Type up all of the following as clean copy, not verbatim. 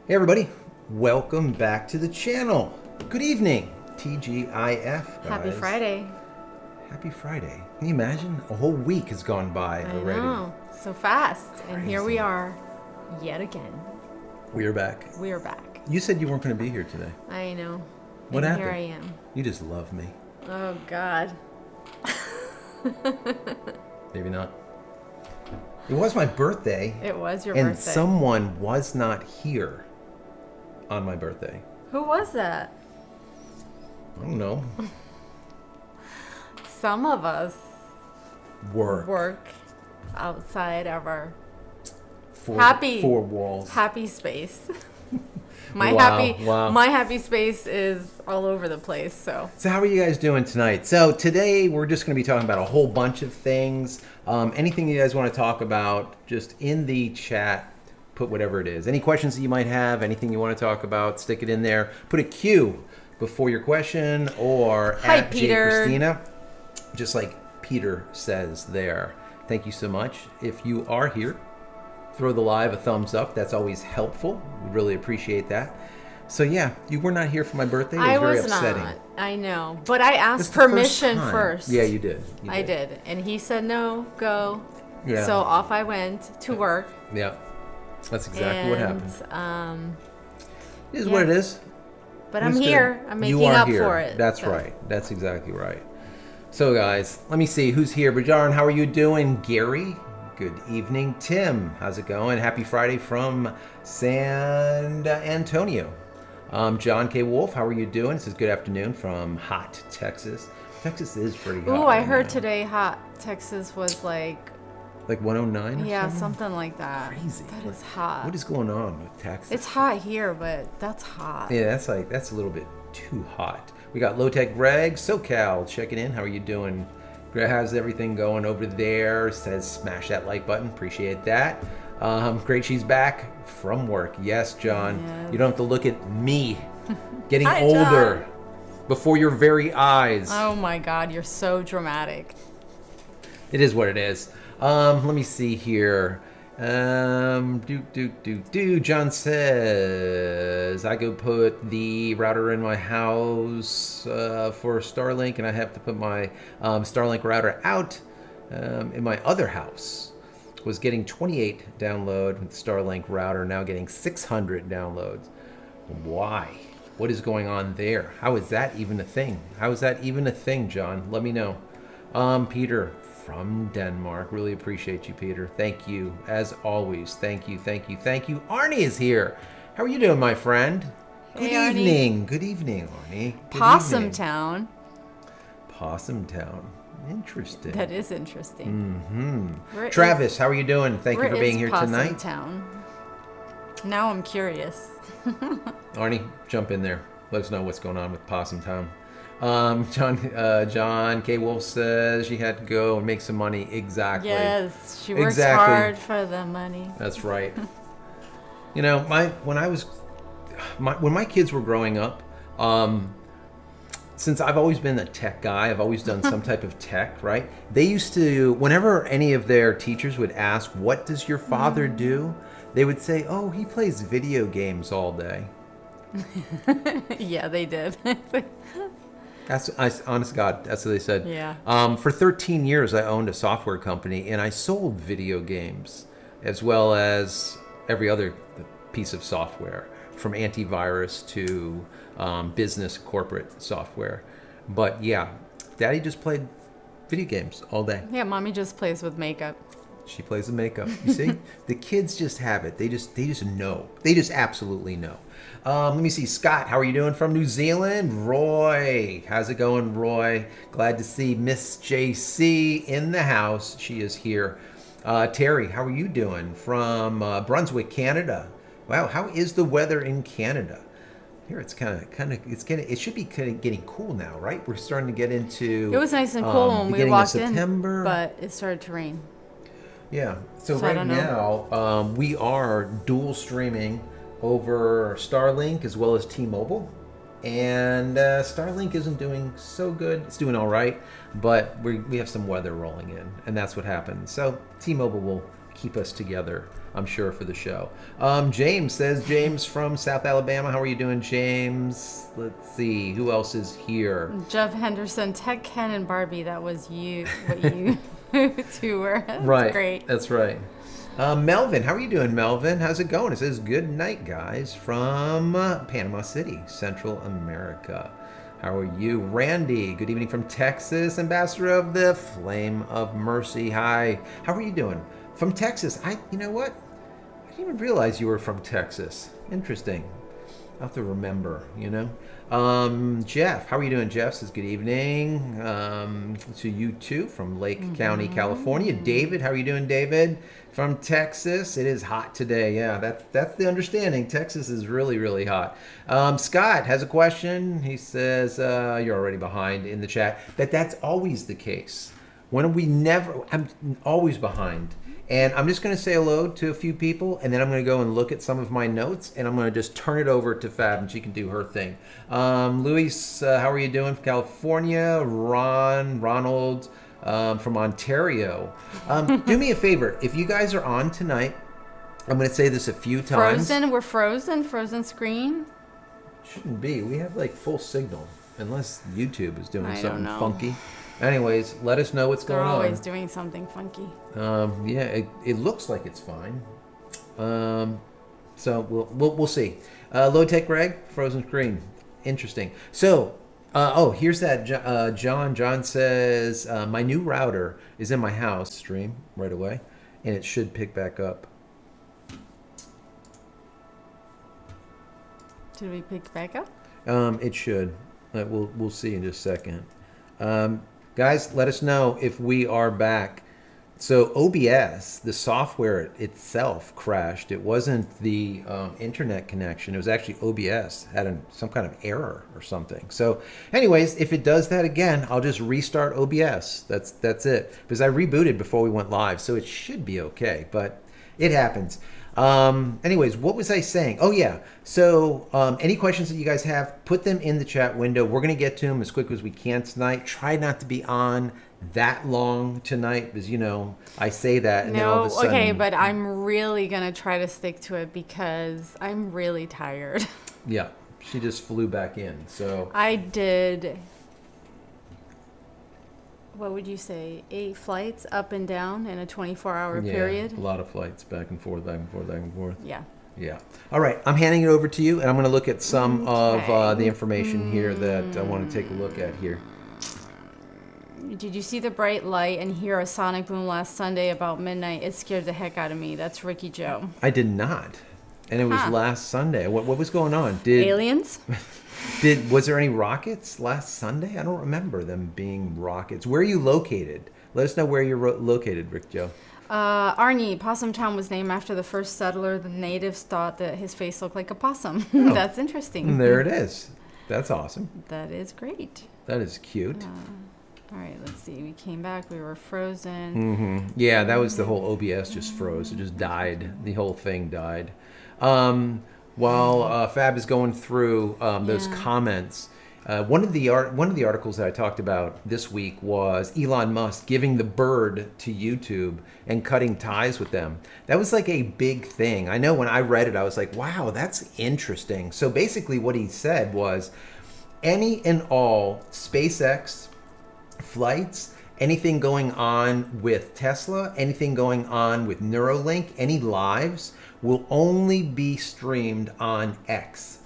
Hey everybody, welcome back to the channel. Good evening, TGIF, guys. Happy Friday. Happy Friday. Can you imagine? A whole week has gone by already. I know, so fast. And here we Crazy. are, yet again. We are back. We are back. You said you weren't going to be here today. I know. What and happened? Here I am. You just love me. Oh, God. Maybe not. It was my birthday. It was your and birthday. someone was not here on my birthday. Who was that? I don't know. Some of us Work. outside of our Four walls. happy space. Wow. My happy space is all over the place. So how are you guys doing tonight? So today we're just going to be talking about a whole bunch of things. Anything you guys want to talk about, just in the chat, put whatever it is. Any questions that you might have, anything you want to talk about, stick it in there. Put a Q before your question or Hi, at Peter. JCristina, just like Peter says there. Thank you so much. If you are here, throw the live a thumbs up. That's always helpful. We really appreciate that. So yeah, you were not here for my birthday. It was very upsetting. not. I know, but I It's asked the first permission time. first. Yeah, you did. I did, and he said no, go. Yeah. So off I went to work. Yeah. That's exactly what happened. It is yeah. what it is. But It I'm was here. good. I'm You making are up here. for it. That's so. right. That's exactly right. So guys, let me see who's here. Bajaran, how are you doing? Gary, good evening. Tim, how's it going? Happy Friday from San Antonio. John K. Wolf, how are you doing? It says good afternoon from hot Texas. Texas is pretty hot. Ooh, I right heard now. today hot Texas was like, 109 or yeah, something? something like that. Crazy. That is hot. What is going on with Texas? It's hot here, but that's hot. Yeah, that's a little bit too hot. We got Low Tech Greg, SoCal, checking in. How are you doing? Greg, how's everything going over there? Says smash that like button. Appreciate that. Great, she's back from work. Yes, John. Yes. You don't have to look at me getting Hi, older before your very eyes. Oh my God, you're so dramatic. It is what it is. Let me see here. John says I go put the router in my house for Starlink, and I have to put my Starlink router out in my other house. Was getting 28 download with the Starlink router, now getting 600 downloads. Why? What is going on there? How is that even a thing? How is that even a thing, John? Let me know. Peter from Denmark. Really appreciate you, Peter. Thank you, as always. Thank you. Arnie is here. How are you doing, my friend? Good Hey, Arnie. evening. Good evening, Arnie. Good Possum evening. Town. Possum Town. Interesting. That is interesting. Mm-hmm. Travis, how are you doing? Thank you for being here Possum tonight. Town? Now I'm curious. Arnie, jump in there. Let us know what's going on with Possum Town. John K. Wolf says she had to go and make some money. Exactly. Yes, she works Exactly. hard for the money. That's right. You know, when my kids were growing up, since I've always been a tech guy, I've always done some type of tech, right? They used to, whenever any of their teachers would ask, "What does your father do?" They would say, "Oh, he plays video games all day." Yeah, they did. Honest to God, that's what they said. Yeah. For 13 years, I owned a software company, and I sold video games as well as every other piece of software, from antivirus to business corporate software. But yeah, Daddy just played video games all day. Yeah, mommy just plays with makeup. She plays the makeup. You see, the kids just have it. They just know. They just absolutely know. Let me see, Scott. How are you doing from New Zealand? Roy, how's it going, Roy? Glad to see Miss JC in the house. She is here. Terry, how are you doing from Brunswick, Canada? Wow, how is the weather in Canada? Here it's it should be kind of getting cool now, right? We're starting to get into. It was nice and cool when we beginning walked of in, September. but it started to rain. Yeah. So I right don't know. now, we are dual streaming over Starlink as well as T-Mobile. And Starlink isn't doing so good. It's doing all right, but we have some weather rolling in, and that's what happens. So T-Mobile will keep us together, I'm sure, for the show. James says, James from South Alabama. How are you doing, James? Let's see. Who else is here? Jeff Henderson, Tech Ken and Barbie. That was you. What you two were. That's Right. great. That's right. Melvin, how are you doing, Melvin? How's it going? It says, good night, guys, from Panama City, Central America. How are you? Randy, good evening from Texas, ambassador of the Flame of Mercy. Hi. How are you doing? From Texas. You know what? I didn't even realize you were from Texas. Interesting. I'll have to remember, you know. Jeff, how are you doing, Jeff? Says good evening to you too from Lake County, California. David, how are you doing, David? From Texas. It is hot today. Yeah, that's the understanding. Texas is really, really hot. Scott has a question. He says, you're already behind in the chat. That's always the case. I'm always behind. And I'm just going to say hello to a few people, and then I'm going to go and look at some of my notes, and I'm going to just turn it over to Fab, and she can do her thing. Luis, how are you doing from California? Ronald from Ontario. Do me a favor. If you guys are on tonight, I'm going to say this a few times. We're frozen screen. Shouldn't be. We have like full signal, unless YouTube is doing something know. funky. Anyways, let us know what's going on. They're always doing something funky. Yeah, it looks like it's fine. So we'll see. Low Tech Greg, frozen screen, interesting. So, here's that John. John says my new router is in my house. Stream right away, and it should pick back up. Did we pick back up? It should. We'll see in just a second. Guys, let us know if we are back. So OBS, the software itself crashed. It wasn't the internet connection. It was actually OBS had some kind of error or something. So anyways, if it does that again, I'll just restart OBS. That's it. Because I rebooted before we went live, so it should be okay. But it happens. Anyways, what was I saying? Oh yeah. So any questions that you guys have, put them in the chat window. We're going to get to them as quick as we can tonight. Try not to be on that long tonight because, you know, I say that and then all of a sudden... Okay, but I'm really going to try to stick to it because I'm really tired. Yeah, she just flew back in, so... I did... What would you say? 8 flights up and down in a 24-hour period? A lot of flights back and forth, back and forth, back and forth. Yeah. Yeah. All right. I'm handing it over to you, and I'm going to look at some of the information here that I want to take a look at here. Did you see the bright light and hear a sonic boom last Sunday about midnight? It scared the heck out of me. That's Ricky Joe. I did not. And it was last Sunday. What was going on? Aliens? Was there any rockets last Sunday? I don't remember them being rockets. Where are you located? Let us know where you're located, Rick Joe. Arnie, Possum Town was named after the first settler. The natives thought that his face looked like a possum. Oh. That's interesting. And there it is. That's awesome. That is great. That is cute. All right, let's see. We came back. We were frozen. Mm-hmm. Yeah, that was the whole OBS just froze. It just died. The whole thing died. While Fab is going through those comments, one of the articles that I talked about this week was Elon Musk giving the bird to YouTube and cutting ties with them. That was like a big thing. I know when I read it, I was like, wow, that's interesting. So basically what he said was any and all SpaceX flights, anything going on with Tesla, anything going on with Neuralink, any lives will only be streamed on X,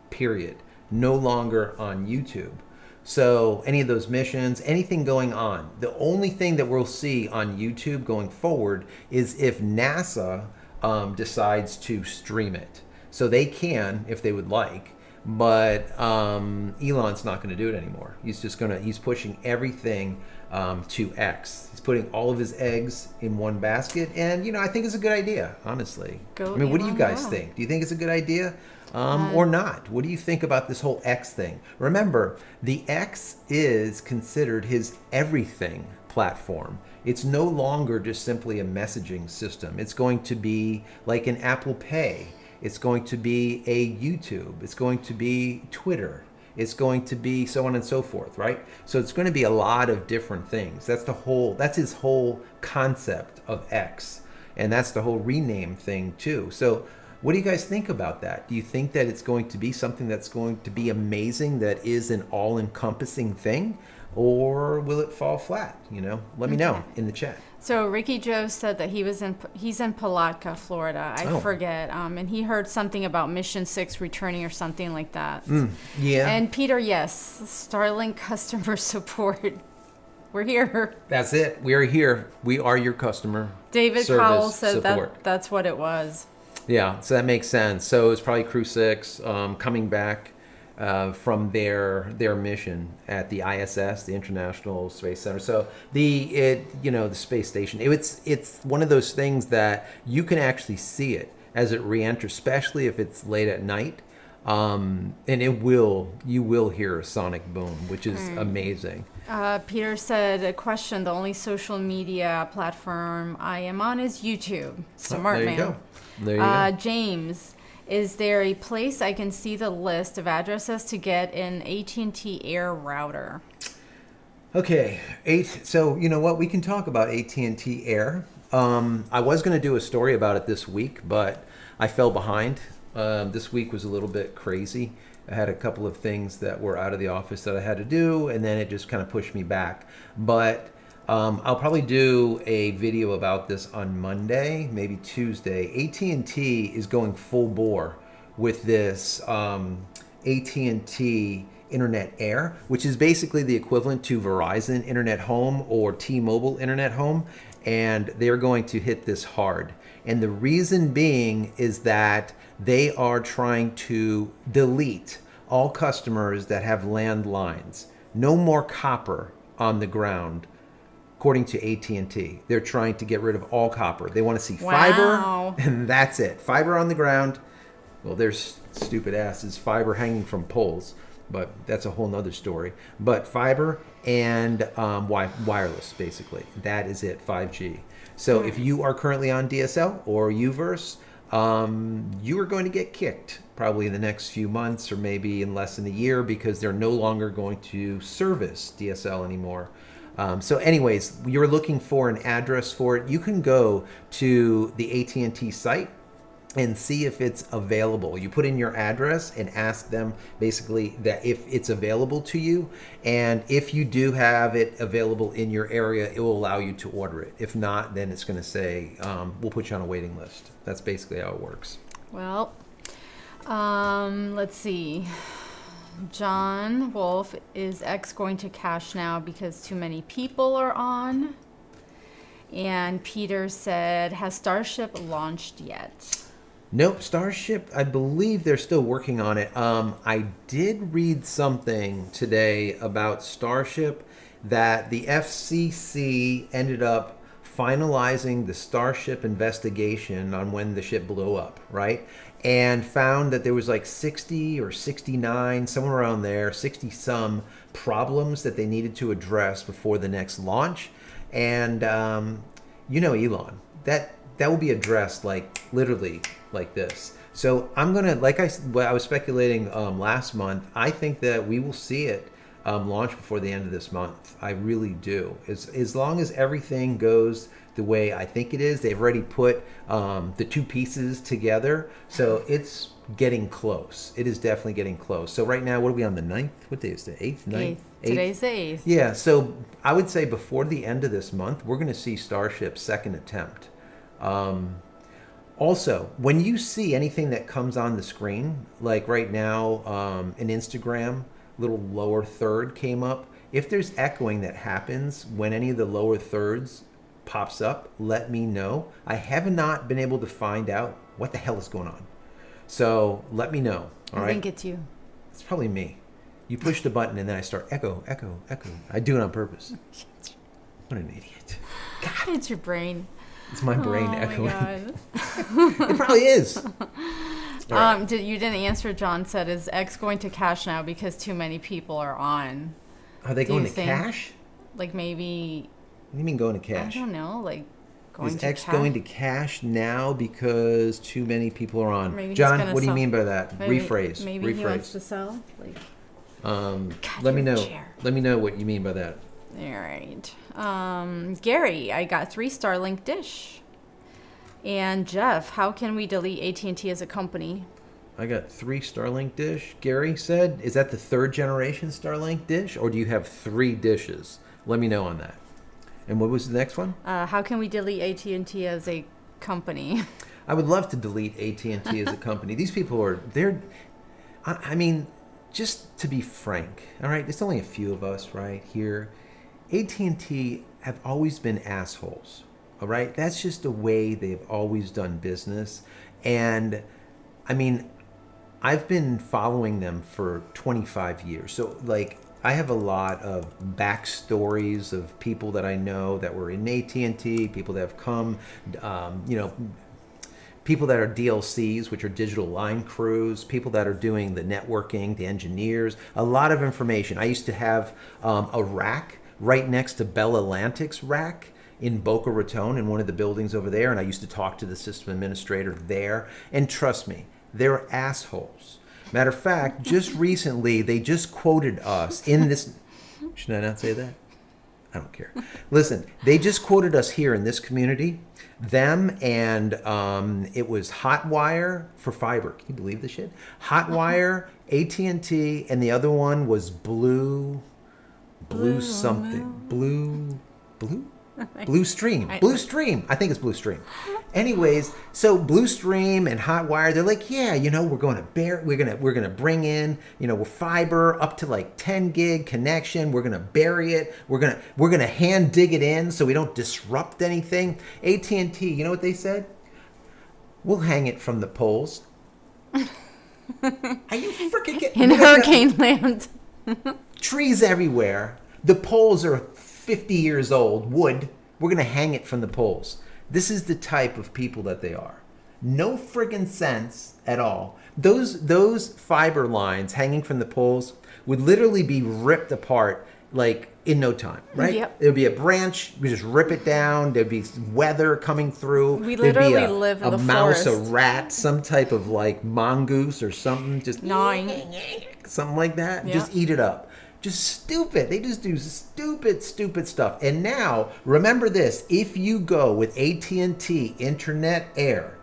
period. No longer on YouTube. So any of those missions, anything going on, the only thing that we'll see on YouTube going forward is if NASA decides to stream it. So they can, if they would like, but Elon's not going to do it anymore. He's pushing everything to X. He's putting all of his eggs in one basket, and I think it's a good idea, honestly. What do you guys think? Do you think it's a good idea or not? What do you think about this whole X thing? Remember, the X is considered his everything platform. It's no longer just simply a messaging system. It's going to be like an Apple Pay. It's going to be a YouTube. It's going to be Twitter. It's going to be so on and so forth, right? So it's going to be a lot of different things. That's his whole concept of X. and that's the whole rename thing too. So what do you guys think about that? Do you think that it's going to be something that's going to be amazing, that is an all-encompassing thing, or will it fall flat? Let me know in the chat. So Ricky Joe said that he's in Palatka, Florida. I forget. And he heard something about Mission 6 returning or something like that. Yeah. And Peter, yes, Starlink customer support. We're here. That's it. We are here. We are your customer. David service Powell said support. that's what it was. Yeah, so that makes sense. So it's probably Crew 6 coming back from their mission at the ISS, the International Space Center. So the space station. It's one of those things that you can actually see it as it re-enters, especially if it's late at night. And you will hear a sonic boom, which is amazing. Peter said, a question, the only social media platform I am on is YouTube. Smart man. There you go. James, is there a place I can see the list of addresses to get an AT&T Air router? Okay, so you know what? We can talk about AT&T Air. I was going to do a story about it this week, but I fell behind. This week was a little bit crazy. I had a couple of things that were out of the office that I had to do, and then it just kind of pushed me back. But I'll probably do a video about this on Monday, maybe Tuesday. AT&T is going full bore with this AT&T Internet Air, which is basically the equivalent to Verizon Internet Home or T-Mobile Internet Home, and they're going to hit this hard. And the reason being is that they are trying to delete all customers that have landlines. No more copper on the ground, according to AT&T. They're trying to get rid of all copper. They want to see fiber, and that's it. Fiber on the ground. Well, there's stupid asses, fiber hanging from poles, but that's a whole nother story. But fiber and wireless, basically. That is it, 5G. So if you are currently on DSL or UVerse, you are going to get kicked probably in the next few months or maybe in less than a year, because they're no longer going to service DSL anymore. So anyways, you're looking for an address for it. You can go to the AT&T site and see if it's available. You put in your address and ask them basically that if it's available to you, and if you do have it available in your area, it will allow you to order it. If not, then it's going to say we'll put you on a waiting list. That's basically how it works. Well, let's see. John Wolf, is X going to cash now because too many people are on? And Peter said, has Starship launched yet? Nope, Starship, I believe they're still working on it. I did read something today about Starship that the FCC ended up finalizing the Starship investigation on when the ship blew up, right? And found that there was like 60 or 69, somewhere around there, 60 some problems that they needed to address before the next launch. And Elon, that will be addressed like literally like this. So I'm gonna, I was speculating last month, I think that we will see it launch before the end of this month. I really do. As long as everything goes the way I think it is. They've already put the two pieces together, so it's getting close. It is definitely getting close. So right now, what are we on, the 9th? What day is it? 8th? 9th? 8th? Today's the 8th. Yeah, so I would say before the end of this month, we're going to see Starship's second attempt. Also, when you see anything that comes on the screen, like right now, an Instagram little lower third came up. If there's echoing that happens when any of the lower thirds pops up, let me know. I have not been able to find out what the hell is going on. So let me know. All right? I think it's you. It's probably me. You push the button and then I start echo, echo, echo. I do it on purpose. What an idiot. God. It's your brain. It's my brain echoing. My God. It probably is. Right. You didn't answer. John said, is X going to cash now because too many people are on? Are they going to cash? Like maybe... What do you mean going to cash? I don't know, like going is to X cash? going to cash now because too many people are on? Maybe John, what do you mean by that? Rephrase. Maybe he wants to sell. Like, let me know. Let me know what you mean by that. All right, Gary, I got 3 Starlink dish. And Jeff, how can we delete AT&T as a company? I got 3 Starlink dish. Gary said, is that the 3rd generation Starlink dish, or do you have 3 dishes? Let me know on that. And what was the next one? How can we delete AT&T as a company? I would love to delete AT&T as a company. These people I mean, just to be frank, all right, it's only a few of us right here. AT&T have always been assholes, all right? That's just the way they've always done business. And I mean, I've been following them for 25 years. So like, I have a lot of backstories of people that I know that were in AT&T, people that have come, people that are DLCs, which are digital line crews, people that are doing the networking, the engineers, a lot of information. I used to have a rack right next to Bell Atlantic's rack in Boca Raton in one of the buildings over there, and I used to talk to the system administrator there. And trust me, they're assholes. Matter of fact, just recently, they just quoted us in this. Should I not say that? I don't care. Listen, they just quoted us here in this community. Them and it was Hotwire for fiber. Can you believe this shit? Hotwire, AT&T, and the other one was Blue something. Blue Stream. Blue Stream. I think it's Blue Stream. Anyways, so Blue Stream and Hotwire, they're like, yeah, we're going to bring in, we're fiber up to like 10 gig connection. We're going to bury it. We're going to hand dig it in so we don't disrupt anything. AT&T, you know what they said? We'll hang it from the poles. Are you freaking kidding? In hurricane land. Trees everywhere. The poles are 50 years old, wood. We're going to hang it from the poles. This is the type of people that they are. No friggin' sense at all. Those fiber lines hanging from the poles would literally be ripped apart like in no time, right? Yep. There would be a branch, we just rip it down, there'd be weather coming through. We literally there'd be live in the mouse, forest. a rat, some type of like mongoose or something, just Gnawing. Something like that. Yep. Just eat it up. Just stupid. They just do stupid stuff. And now, remember this. If you go with AT&T Internet Air,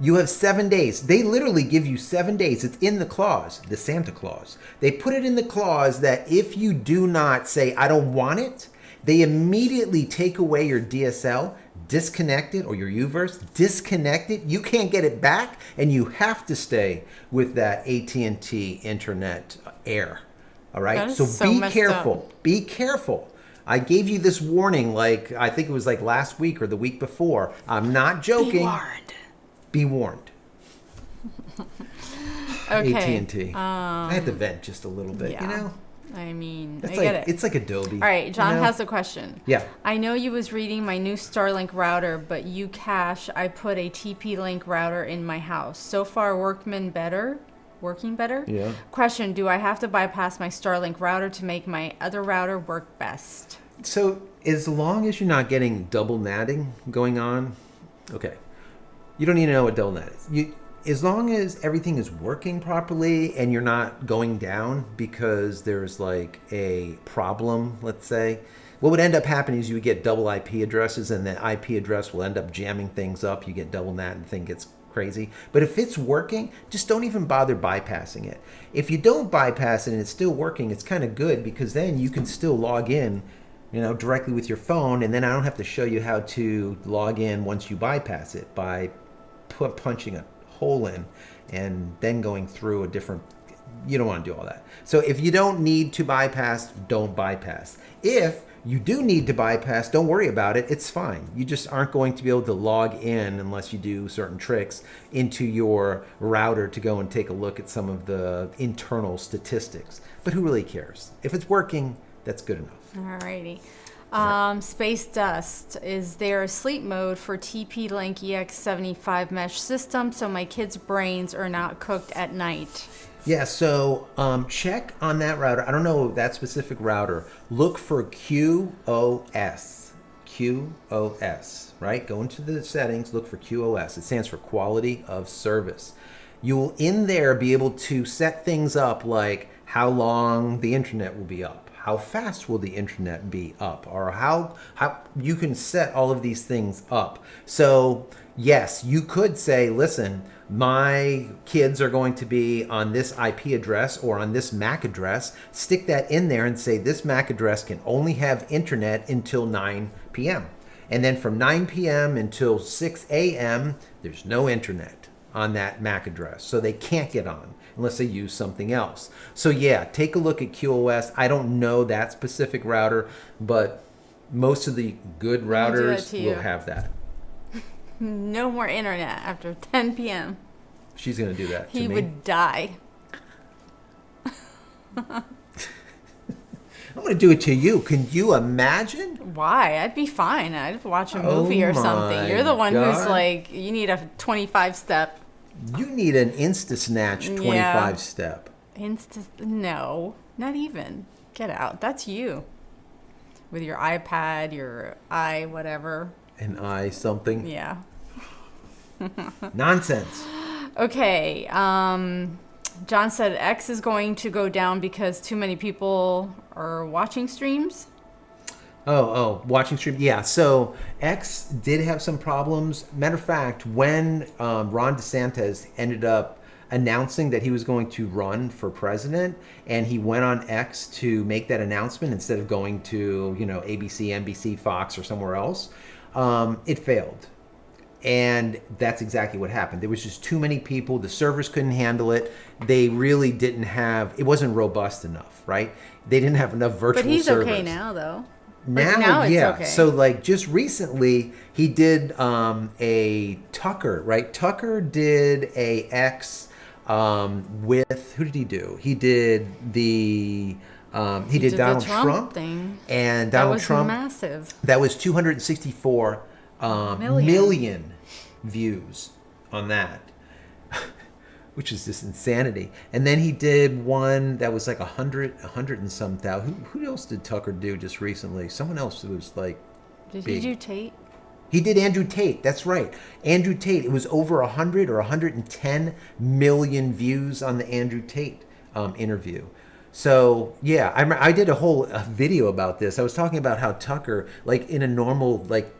you have 7 days. They literally give you 7 days. It's in the clause, the Santa Claus. They put it in the clause that if you do not say, I don't want it, they immediately take away your DSL, disconnect it, or your UVerse, disconnect it. You can't get it back, and you have to stay with that AT&T Internet Air. All right, so be careful. Be careful. I gave you this warning, like I think it was like last week or the week before. I'm not joking. Be warned. Be warned. Okay. AT&T. I had to vent just a little bit, Yeah. I mean, It's I like get it. it's like Adobe. All right, John has a question. Yeah. I know you was reading my new Starlink router, but you cache, I put a TP-Link router in my house. So far, working better? Yeah. Question, do I have to bypass my Starlink router to make my other router work best? So as long as you're not getting double natting going on, okay. You don't need to know what double nat is. As long as everything is working properly and you're not going down because there's like a problem, let's say, what would end up happening is you would get double IP addresses and the IP address will end up jamming things up. You get double nat and thing gets crazy. But if it's working, just don't even bother bypassing it. If you don't bypass it and it's still working, it's kind of good because then you can still log in, directly with your phone, and then I don't have to show you how to log in once you bypass it by punching a hole in and then going through a different. You don't want to do all that. So if you don't need to bypass, don't bypass. If you do need to bypass, don't worry about it. It's fine. You just aren't going to be able to log in unless you do certain tricks into your router to go and take a look at some of the internal statistics. But who really cares? If it's working, that's good enough. Alrighty. Space Dust. Is there a sleep mode for TP-Link EX75 mesh system so my kids' brains are not cooked at night? Yeah, so check on that router. I don't know that specific router. Look for QoS. QoS, right? Go into the settings, look for QoS. It stands for Quality of Service. You will in there be able to set things up like how long the internet will be up, how fast will the internet be up, or how you can set all of these things up. So yes, you could say, listen, my kids are going to be on this IP address or on this MAC address. Stick that in there and say this MAC address can only have internet until 9 p.m. And then from 9 p.m. until 6 a.m., there's no internet on that MAC address. So they can't get on unless they use something else. So yeah, take a look at QoS. I don't know that specific router, but most of the good routers will have that. No more internet after 10 p.m. She's going to do that to me. He would die. I'm going to do it to you. Can you imagine? Why? I'd be fine. I'd watch a movie or something. You're the one who's like, you need a 25-step. You need an Insta-snatch 25-step. No, not even. Get out. That's you. With your iPad, your whatever. An something? Yeah. Nonsense. Okay. John said X is going to go down because too many people are watching streams. Watching stream. Yeah, so X did have some problems. Matter of fact, when Ron DeSantis ended up announcing that he was going to run for president, and he went on X to make that announcement instead of going to, ABC, NBC, Fox, or somewhere else, it failed. And that's exactly what happened. There was just too many people. The servers couldn't handle it. They really didn't have, it wasn't robust enough, right? They didn't have enough virtual servers. But he's okay now, though. Now it's yeah. Okay. So like just recently he did a Tucker, right? Tucker did a X with, who did he do? He did he did Donald Trump thing. And Donald Trump. That was massive. That was 264 million views on that, which is just insanity. And then he did one that was like 100 and some thousand. Who else did Tucker do just recently? Someone else who was like Did big. he do Tate? He did Andrew Tate. That's right. Andrew Tate. It was over 100 or 110 million views on the Andrew Tate interview. So yeah, I did a whole video about this. I was talking about how Tucker, like in a normal like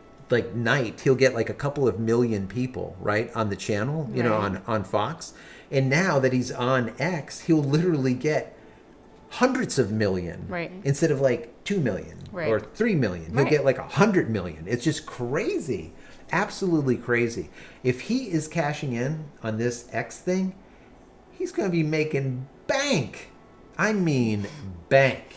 night, he'll get like a couple of million people, right, on the channel, on Fox. And now that he's on X, he'll literally get hundreds of million, right, instead of like 2 million, right, or 3 million. He'll get like 100 million. It's just crazy, absolutely crazy. If he is cashing in on this X thing, he's going to be making bank. I mean bank.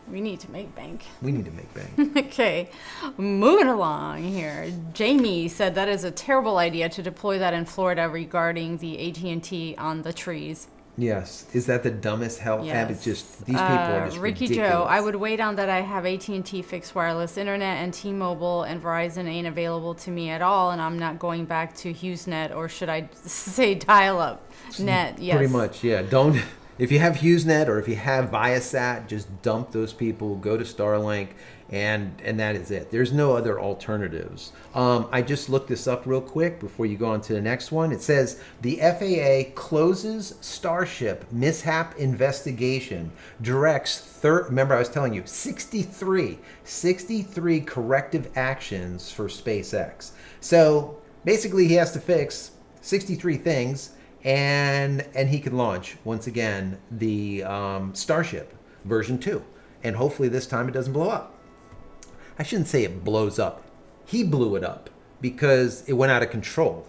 We need to make bank. We need to make bank. Okay, moving along here. Jamie said that is a terrible idea to deploy that in Florida regarding the AT&T on the trees. Yes. Is that the dumbest hell? Yes. It's just, these people are just Ricky ridiculous. Joe, I would wait on that. I have AT&T fixed wireless internet, and T-Mobile and Verizon ain't available to me at all, and I'm not going back to HughesNet, or should I say dial-up net? Yes. Pretty much, yeah. Don't... If you have HughesNet or if you have Viasat, just dump those people, go to Starlink, and that is it. There's no other alternatives. I just looked this up real quick before you go on to the next one. It says the FAA closes Starship mishap investigation, directs remember I was telling you, 63 corrective actions for SpaceX. So basically he has to fix 63 things, and he can launch once again the Starship version 2, and hopefully this time it doesn't blow up. I shouldn't say it blows up. He blew it up because it went out of control.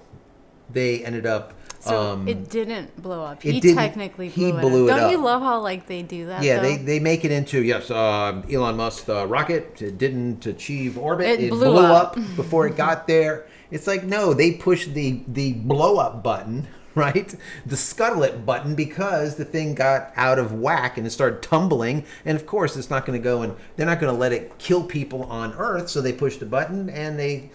They ended up. So it didn't blow up. He technically blew it up. Don't you love how they do that? Yeah, though? they make it into Elon Musk's rocket. It didn't achieve orbit. It blew up before it got there. It's like, no, they pushed the blow up button, right? The scuttle it button, because the thing got out of whack and it started tumbling. And of course, it's not going to go, and they're not going to let it kill people on Earth. So they pushed the button and they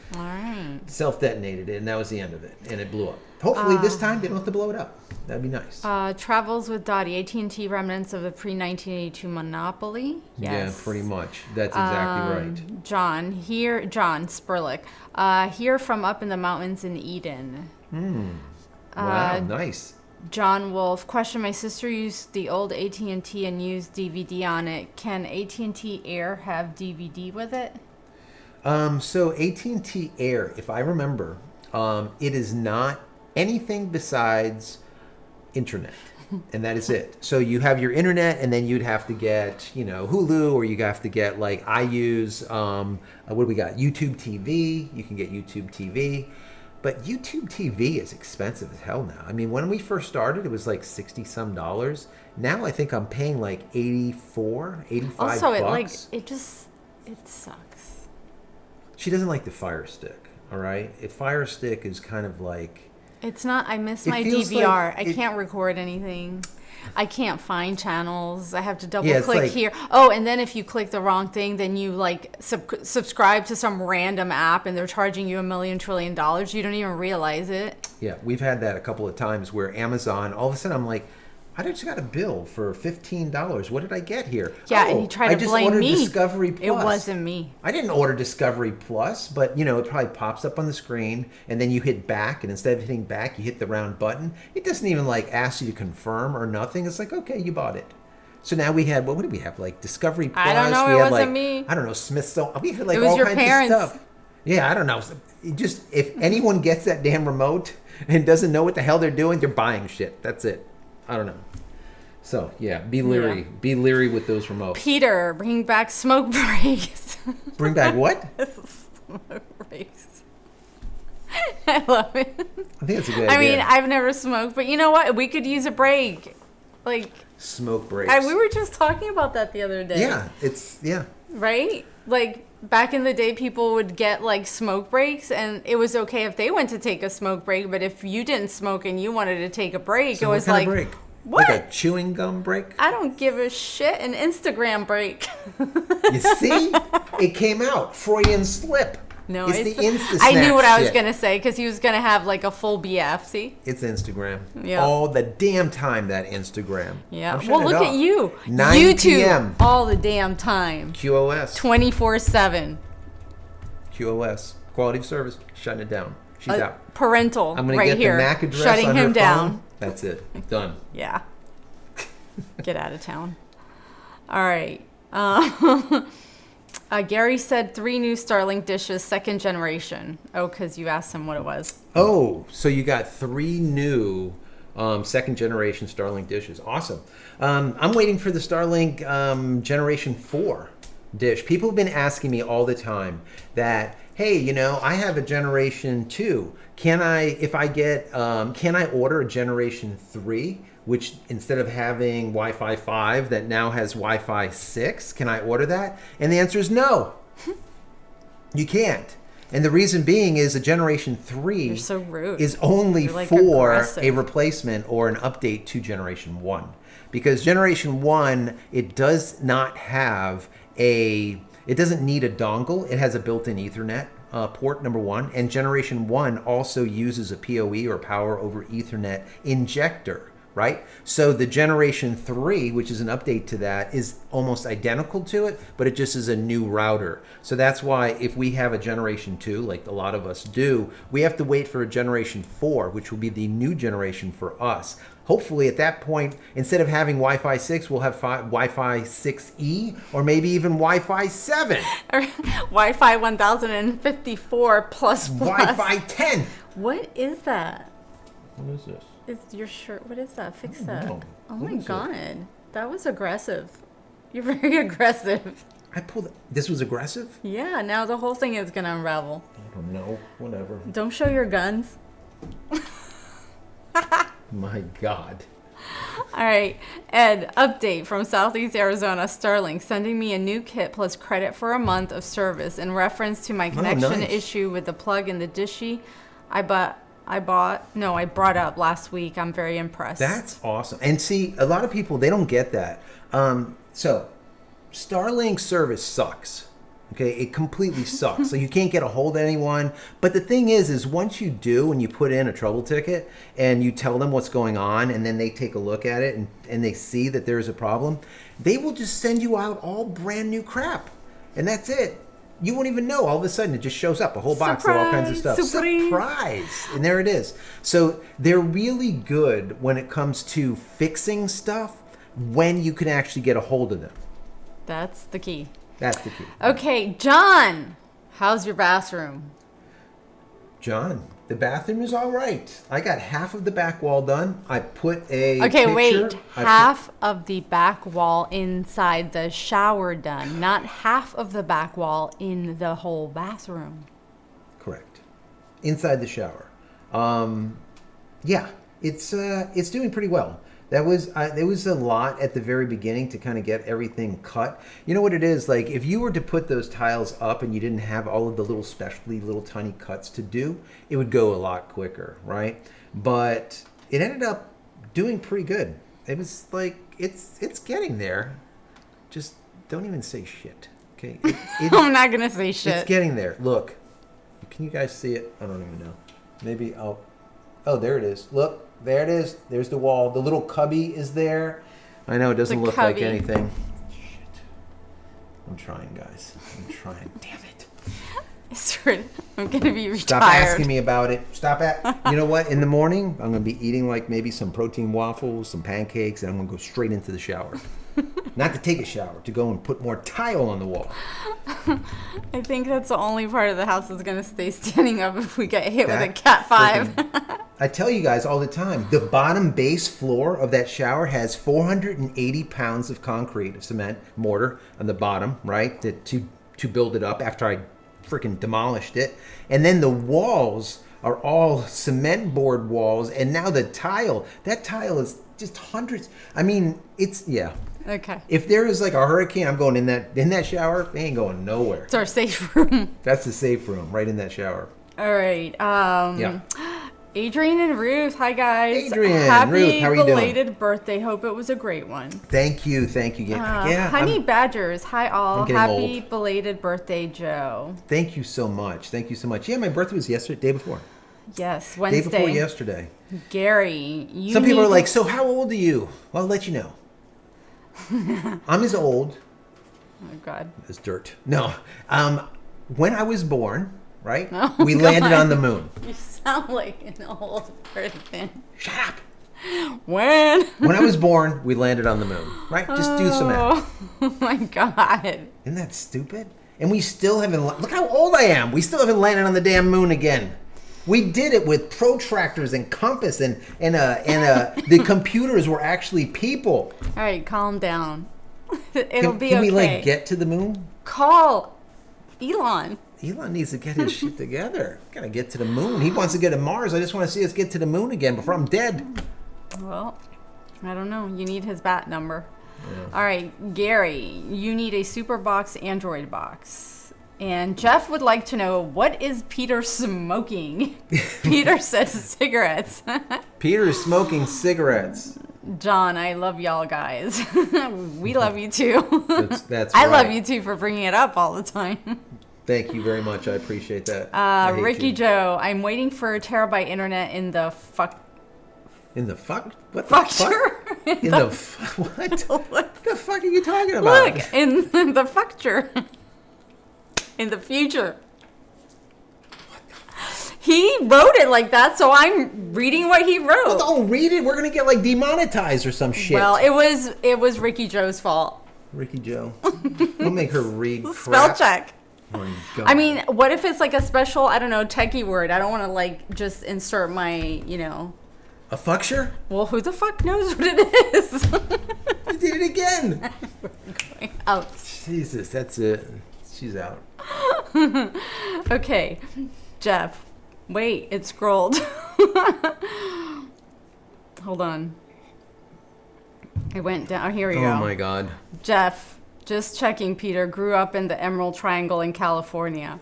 self-detonated it, and that was the end of it. And it blew up. Hopefully this time they don't have to blow it up. That'd be nice. Travels with Dottie, AT&T remnants of the pre-1982 monopoly. Yes. Yeah, pretty much. That's exactly right. John Spurlick, here from up in the mountains in Eden. Wow, nice. John Wolf, question: my sister used the old AT&T and used DVD on it. Can AT&T Air have DVD with it? So AT&T Air, if I remember, it is not anything besides internet. And that is it. So you have your internet, and then you'd have to get, Hulu, or you have to get, like, I use, what do we got? YouTube TV. You can get YouTube TV. But YouTube TV is expensive as hell now. I mean, when we first started, it was like $60-some. Now I think I'm paying like 84, 85 Also, bucks. it sucks. She doesn't like the Fire Stick, all right? A Fire Stick is kind of like... It's not, I miss It my feels DVR. like I can't record anything. I can't find channels. I have to double Yeah, it's click like- here. Oh, and then if you click the wrong thing, then you like subscribe to some random app and they're charging you $1 million trillion. You don't even realize it. Yeah, we've had that a couple of times where Amazon, all of a sudden I'm like, I just got a bill for $15. What did I get here? Yeah, and you try to blame me. I just ordered Discovery Plus. It wasn't me. I didn't order Discovery Plus, but it probably pops up on the screen, and then you hit back, and instead of hitting back, you hit the round button. It doesn't even like ask you to confirm or nothing. It's like, okay, you bought it. So now we had, what did we have? Like Discovery Plus. I don't know. We It had, wasn't like, me. I don't know, Smithsonian. We had like It was all your kinds parents. of stuff. Yeah, I don't know. It just, if anyone gets that damn remote and doesn't know what the hell they're doing, they're buying shit. That's it. I don't know. So, yeah, be leery. Yeah. Be leery with those remotes. Peter, bring back smoke breaks. Bring back what? Smoke breaks. I love it. I think that's a good I idea. mean, I've never smoked, but you know what? We could use a break. Like, Smoke breaks. we were just talking about that the other day. Yeah, Right? Like, back in the day, people would get, like, smoke breaks, and it was okay if they went to take a smoke break, but if you didn't smoke and you wanted to take a break, So it what was kind like, of break? what? Like a chewing gum break? I don't give a shit. An Instagram break. You see? It came out. Freudian slip. No, it's the Insta I knew what I was shit. going to say, because he was going to have, like, a full BF, see? It's Instagram. Yeah. All the damn time, that Instagram. Yeah. I'm Well, shutting it look off. at you. 9 YouTube p.m. all the damn time. QoS. 24/7. QoS. Quality of service. Shutting it down. She's out. Parental I'm going to right get here. the MAC address shutting on him her down. phone. That's it. Done. Yeah. Get out of town. All right. Gary said 3 new Starlink dishes, 2nd generation. Oh, because you asked him what it was. Oh, so you got 3 new 2nd generation Starlink dishes. Awesome. I'm waiting for the Starlink generation 4 dish. People have been asking me all the time that, hey, I have a generation 2. Can I order a generation 3? Which instead of having Wi-Fi 5 that now has Wi-Fi 6, can I order that? And the answer is no. You can't. And the reason being is a generation 3 You're so rude. is only You're, like, for aggressive. a replacement or an update to generation 1. Because generation 1, it does not have it doesn't need a dongle. It has a built-in Ethernet port, number 1. And generation 1 also uses a PoE or power over Ethernet injector. Right? So the generation 3, which is an update to that, is almost identical to it, but it just is a new router. So that's why if we have a generation 2, like a lot of us do, we have to wait for a generation 4, which will be the new generation for us. Hopefully at that point, instead of having Wi-Fi 6, we'll have Wi-Fi 6E or maybe even Wi-Fi 7. Wi-Fi 1054 plus. Wi-Fi 10. What is that? What is this? Is your shirt? What is that? Fix that. know. Oh What my is it? god. That was aggressive. You're very aggressive. I pulled it. This was aggressive? Yeah, now the whole thing is going to unravel. I don't know. Whatever. Don't show your guns. My God. All right, Ed, update from Southeast Arizona, Starlink, sending me a new kit plus credit for a month of service in reference to my connection nice. issue with the plug in the dishy I brought up last week. I'm very impressed. That's awesome. And see, a lot of people, they don't get that. So Starlink service sucks. Okay, it completely sucks. So you can't get a hold of anyone. But the thing is once you do and you put in a trouble ticket and you tell them what's going on and then they take a look at it and they see that there's a problem, they will just send you out all brand new crap. And that's it. You won't even know. All of a sudden, it just shows up, a whole box of all kinds of stuff. Surprise! And there it is. So they're really good when it comes to fixing stuff when you can actually get a hold of them. That's the key. That's the key. Okay, John, how's your bathroom? John, the bathroom is all right. I got half of the back wall done. I put a Okay, picture. wait. Half of the back wall inside the shower done, not half of the back wall in the whole bathroom. Correct. Inside the shower. Yeah, it's doing pretty well. There was a lot at the very beginning to kind of get everything cut. You know what it is? Like, if you were to put those tiles up and you didn't have all of the little specialty little tiny cuts to do, it would go a lot quicker, right? But it ended up doing pretty good. It was like, it's getting there. Just don't even say shit, okay? I'm not going to say shit. It's getting there. Look. Can you guys see it? I don't even know. Maybe I'll... Oh, there it is. Look. There it is. There's the wall. The little cubby is there. I know it doesn't look like anything. Shit. I'm trying, guys. I'm trying. Damn it. I'm going to be retired. Stop asking me about it. Stop at. You know what? In the morning, I'm going to be eating like maybe some protein waffles, some pancakes, and I'm going to go straight into the shower. Not to take a shower, to go and put more tile on the wall. I think that's the only part of the house that's going to stay standing up if we get hit with a Cat 5. I tell you guys all the time, the bottom base floor of that shower has 480 pounds of concrete, of cement, mortar on the bottom, right? To build it up after I freaking demolished it. And then the walls are all cement board walls. And now the tile, that tile is just hundreds. I mean, yeah. Okay. If there is like a hurricane, I'm going in that shower. They ain't going nowhere. It's our safe room. That's the safe room, right in that shower. All right. Yeah. Adrian and Ruth, hi guys. Adrian, happy Ruth, how are you doing? belated birthday. Hope it was a great one. Thank you. Yeah, Honey Badgers, hi all. Happy old. Belated birthday, Joe. Thank you so much. Yeah, my birthday was yesterday, day before. Yes, Wednesday. Day before yesterday. Gary, some people are like, so how old are you? Well, I'll let you know. I'm as old. Oh God. As dirt. No. When I was born, right? Oh, we landed on the moon. You sound like an old person. Shut up. When I was born, we landed on the moon, right? Just do some math. Oh my God. Isn't that stupid? And we still haven't. Look how old I am. We still haven't landed on the damn moon again. We did it with protractors and compass and the computers were actually people. All right, calm down. It'll be okay. Can we like get to the moon? Call Elon. Elon needs to get his shit together. Gotta get to the moon. He wants to get to Mars. I just want to see us get to the moon again before I'm dead. Well, I don't know. You need his bat number. Yeah. All right, Gary, you need a super box Android box. And Jeff would like to know, what is Peter smoking? Peter says cigarettes. Peter is smoking cigarettes. John, I love y'all guys. We love you too. That's I right. love you too for bringing it up all the time. Thank you very much. I appreciate that. Ricky Joe, I'm waiting for terabyte internet in the fuck. In the fuck? What the fuck? In the what? What the fuck are you talking about? Look, in the fucture. In the future. He wrote it like that, so I'm reading what he wrote. Well, don't read it. We're gonna get like demonetized or some shit. Well, it was Ricky Joe's fault. Ricky Joe. Don't make her read crap. Spell check. Oh my God. I mean, what if it's like a special, I don't know, techie word? I don't want to like just insert my, A fucture? Well, who the fuck knows what it is? You did it again. We're going out. Jesus, that's it. She's out. Okay, Jeff. Wait, it scrolled. Hold on. It went down. Here we go. Oh my God. Jeff, just checking. Peter grew up in the Emerald Triangle in California.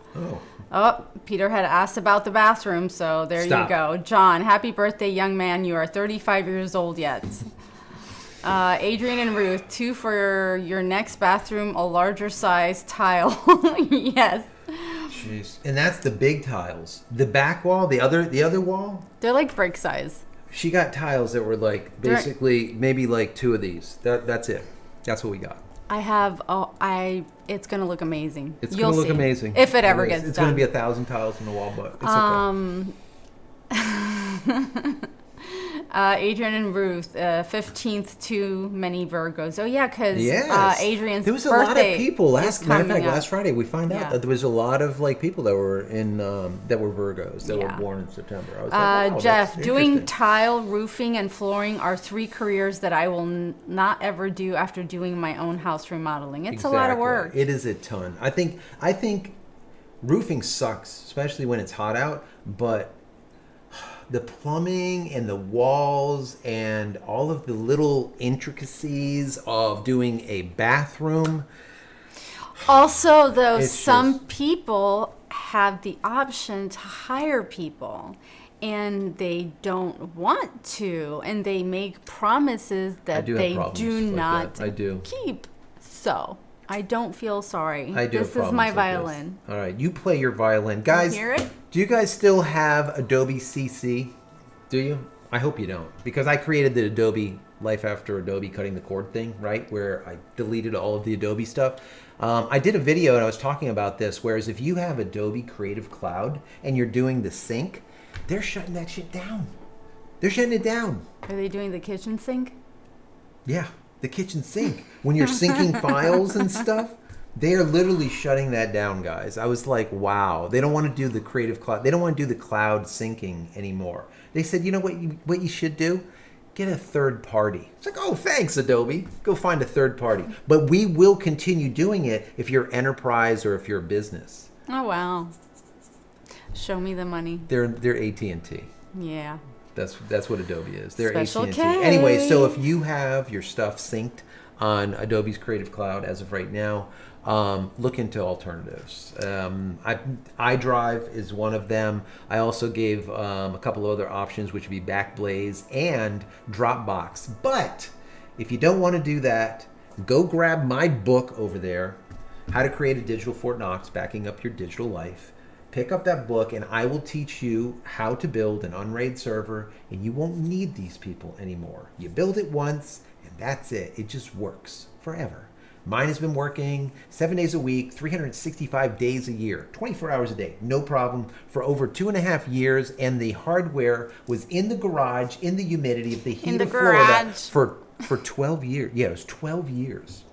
Oh, Peter had asked about the bathroom, so there you go. John, happy birthday, young man. You are 35 years old yet. Adrian and Ruth, 2 for your next bathroom, a larger size tile. Yes. Jeez. And that's the big tiles. The back wall, the other wall? They're like brick size. She got tiles that were like basically maybe like 2 of these. That's it. That's what we got. I have. Oh, it's gonna look amazing. It's You'll gonna look see. amazing If it ever gets It's done. gonna be 1,000 tiles on the wall, but it's okay. Adrian and Ruth, 15th, too many Virgos. Oh yeah, because Yes. Adrian's There was a birthday lot of people is last. Matter of coming fact, up. last Friday we found out Yeah. that there was a lot of like people that were in that were Virgos that Yeah. were born in September. I was like, wow, Jeff, that's doing interesting. tile, roofing, and flooring are 3 careers that I will not ever do after doing my own house remodeling. It's a lot of Exactly. work. It is a ton. I think roofing sucks, especially when it's hot out, but the plumbing and the walls and all of the little intricacies of doing a bathroom. Also, though, It's some just- people have the option to hire people and they don't want to, and they make promises that do have they problems do like not that. I do. keep. So, I don't feel sorry. I do have This is problems my like violin. this. All right, you play your violin. Guys, Hear it? do you guys still have Adobe CC? Do you? I hope you don't, because I created the Adobe Life After Adobe cutting the cord thing, right? Where I deleted all of the Adobe stuff. I did a video and I was talking about this, whereas if you have Adobe Creative Cloud and you're doing the sync, they're shutting that shit down. They're shutting it down. Are they doing the kitchen sink? Yeah, the kitchen sink. When you're syncing files and stuff, they are literally shutting that down, guys. I was like, wow. They don't want to do the Creative Cloud. They don't want to do the cloud syncing anymore. They said, you know what you should do? Get a third party. It's like, oh, thanks, Adobe. Go find a third party. But we will continue doing it if you're enterprise or if you're a business. Oh, wow. Show me the money. They're AT&T. Yeah. That's what Adobe is. They're Special AT&T. K. Anyway, so if you have your stuff synced on Adobe's Creative Cloud as of right now, look into alternatives. iDrive is one of them. I also gave a couple of other options, which would be Backblaze and Dropbox. But if you don't want to do that, go grab my book over there, How to Create a Digital Fort Knox, Backing Up Your Digital Life. Pick up that book and I will teach you how to build an unraid server, and you won't need these people anymore. You build it once and that's it. It just works forever. Mine has been working 7 days a week, 365 days a year, 24 hours a day, no problem, for over 2.5 years. And the hardware was in the garage, in the humidity of the heat the of Florida garage. for 12 years. Yeah, it was 12 years.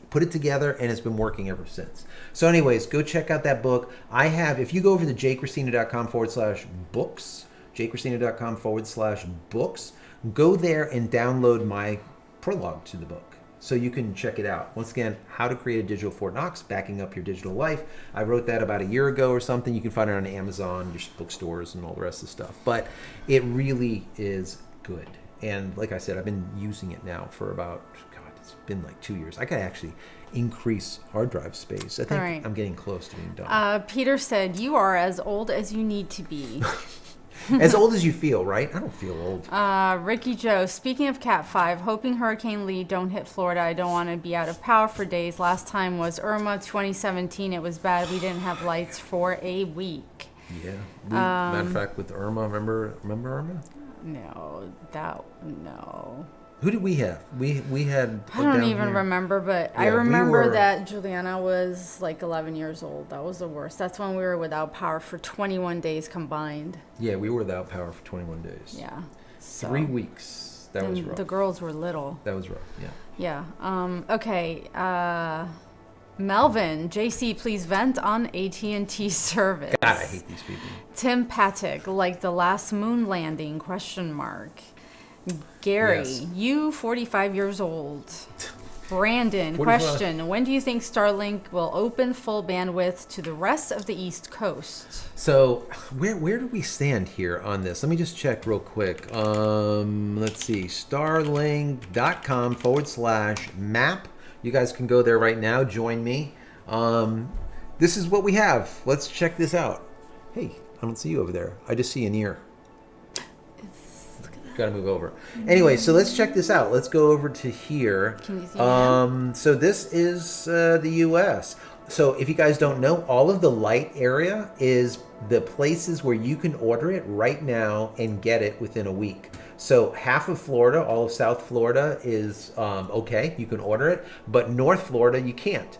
Put it together and it's been working ever since. So anyways, go check out that book. I have, if you go over to JCristina.com/books, JCristina.com/books, go there and download my prologue to the book so you can check it out. Once again, How to Create a Digital Fort Knox, Backing Up Your Digital Life. I wrote that about a year ago or something. You can find it on Amazon, your bookstores, and all the rest of the stuff. But it really is good. And like I said, I've been using it now for about, it's been like 2 years. I could actually increase hard drive space. I think All right. I'm getting close to being done. Peter said, you are as old as you need to be. As old as you feel, right? I don't feel old. Ricky Joe, speaking of Cat 5, hoping Hurricane Lee don't hit Florida. I don't want to be out of power for days. Last time was Irma 2017. It was bad. We didn't have lights for a week. Yeah. Matter of fact, with Irma, remember Irma? No. Who did we have? We had. I don't down even here. remember, but I Yeah, we remember were- that Juliana was like 11 years old. That was the worst. That's when we were without power for 21 days combined. Yeah, we were without power for 21 days. Yeah. So, 3 weeks. That was and rough. the girls were little. That was rough. Yeah. Yeah. Okay. Melvin, JC, please vent on AT&T service. God, I hate these people. Tim Patek, like the last moon landing? ? Gary, Yes. you 45 years old. Brandon, 45. question: when do you think Starlink will open full bandwidth to the rest of the East Coast? So where do we stand here on this? Let me just check real quick. Let's see, starlink.com/map. You guys can go there right now. Join me. This is what we have. Let's check this out. Hey, I don't see you over there. I just see an ear. Got to move over. Anyway, so let's check this out. Let's go over to here. Can you see me now? So this is the U.S. So if you guys don't know, all of the light area is the places where you can order it right now and get it within a week. So half of Florida, all of South Florida is okay. You can order it, but North Florida you can't.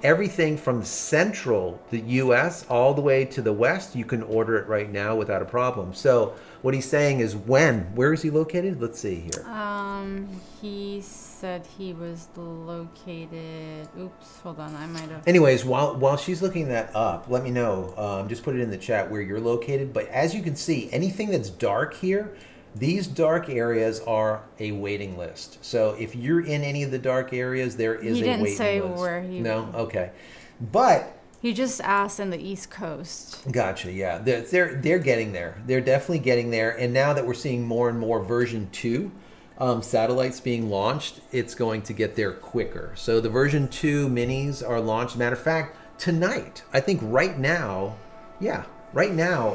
Everything from central the U.S. all the way to the west, you can order it right now without a problem. So what he's saying is where is he located? Let's see here. He said he was located. Oops, hold on, I might have. Anyways, while she's looking that up, let me know. Just put it in the chat where you're located. But as you can see, anything that's dark here, these dark areas are a waiting list. So if you're in any of the dark areas, there is a waiting list. He didn't say where he. No, okay, but he just asked in the East Coast. Gotcha. Yeah, they're getting there. They're definitely getting there. And now that we're seeing more and more version 2 satellites being launched, it's going to get there quicker. So the version 2 minis are launched. Matter of fact, tonight, I think right now,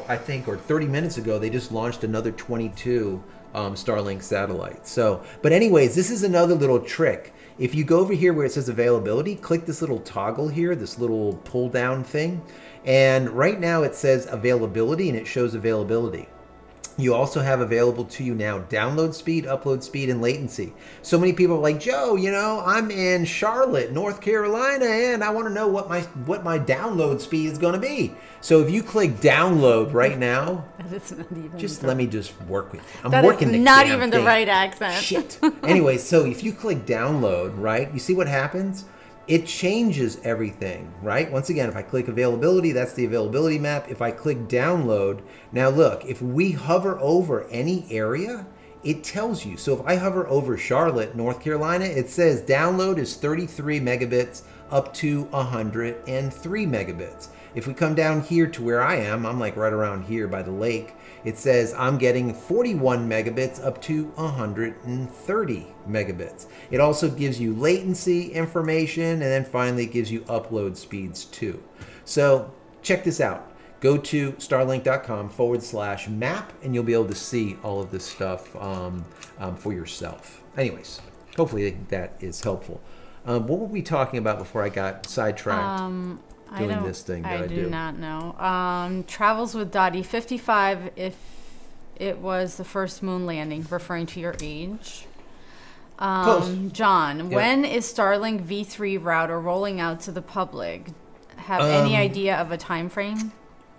I think, or 30 minutes ago, they just launched another 22 Starlink satellites. So, but anyways, this is another little trick. If you go over here where it says availability, click this little toggle here, this little pull down thing. And right now it says availability and it shows availability. You also have available to you now download speed, upload speed, and latency. So many people are like, Joe, I'm in Charlotte, North Carolina, and I want to know what my download speed is going to be. So if you click download right now, that is not even let me just work with you. I'm working the not even thing. The right accent. Shit. Anyway, so if you click download, right, you see what happens? It changes everything, right? Once again, if I click availability, that's the availability map. If I click download, now look, if we hover over any area, it tells you. So if I hover over Charlotte, North Carolina, it says download is 33 megabits up to 103 megabits. If we come down here to where I am, I'm like right around here by the lake, it says I'm getting 41 megabits up to 130 megabits. It also gives you latency information, and then finally it gives you upload speeds too. So check this out. Go to starlink.com/map and you'll be able to see all of this stuff for yourself. Anyways, hopefully that is helpful. What were we talking about before I got sidetracked? Doing this thing that I do. I do not know. Travels with Dottie 55 if it was the first moon landing, referring to your age. Close. John, when is Starlink V3 router rolling out to the public? Have any idea of a time frame?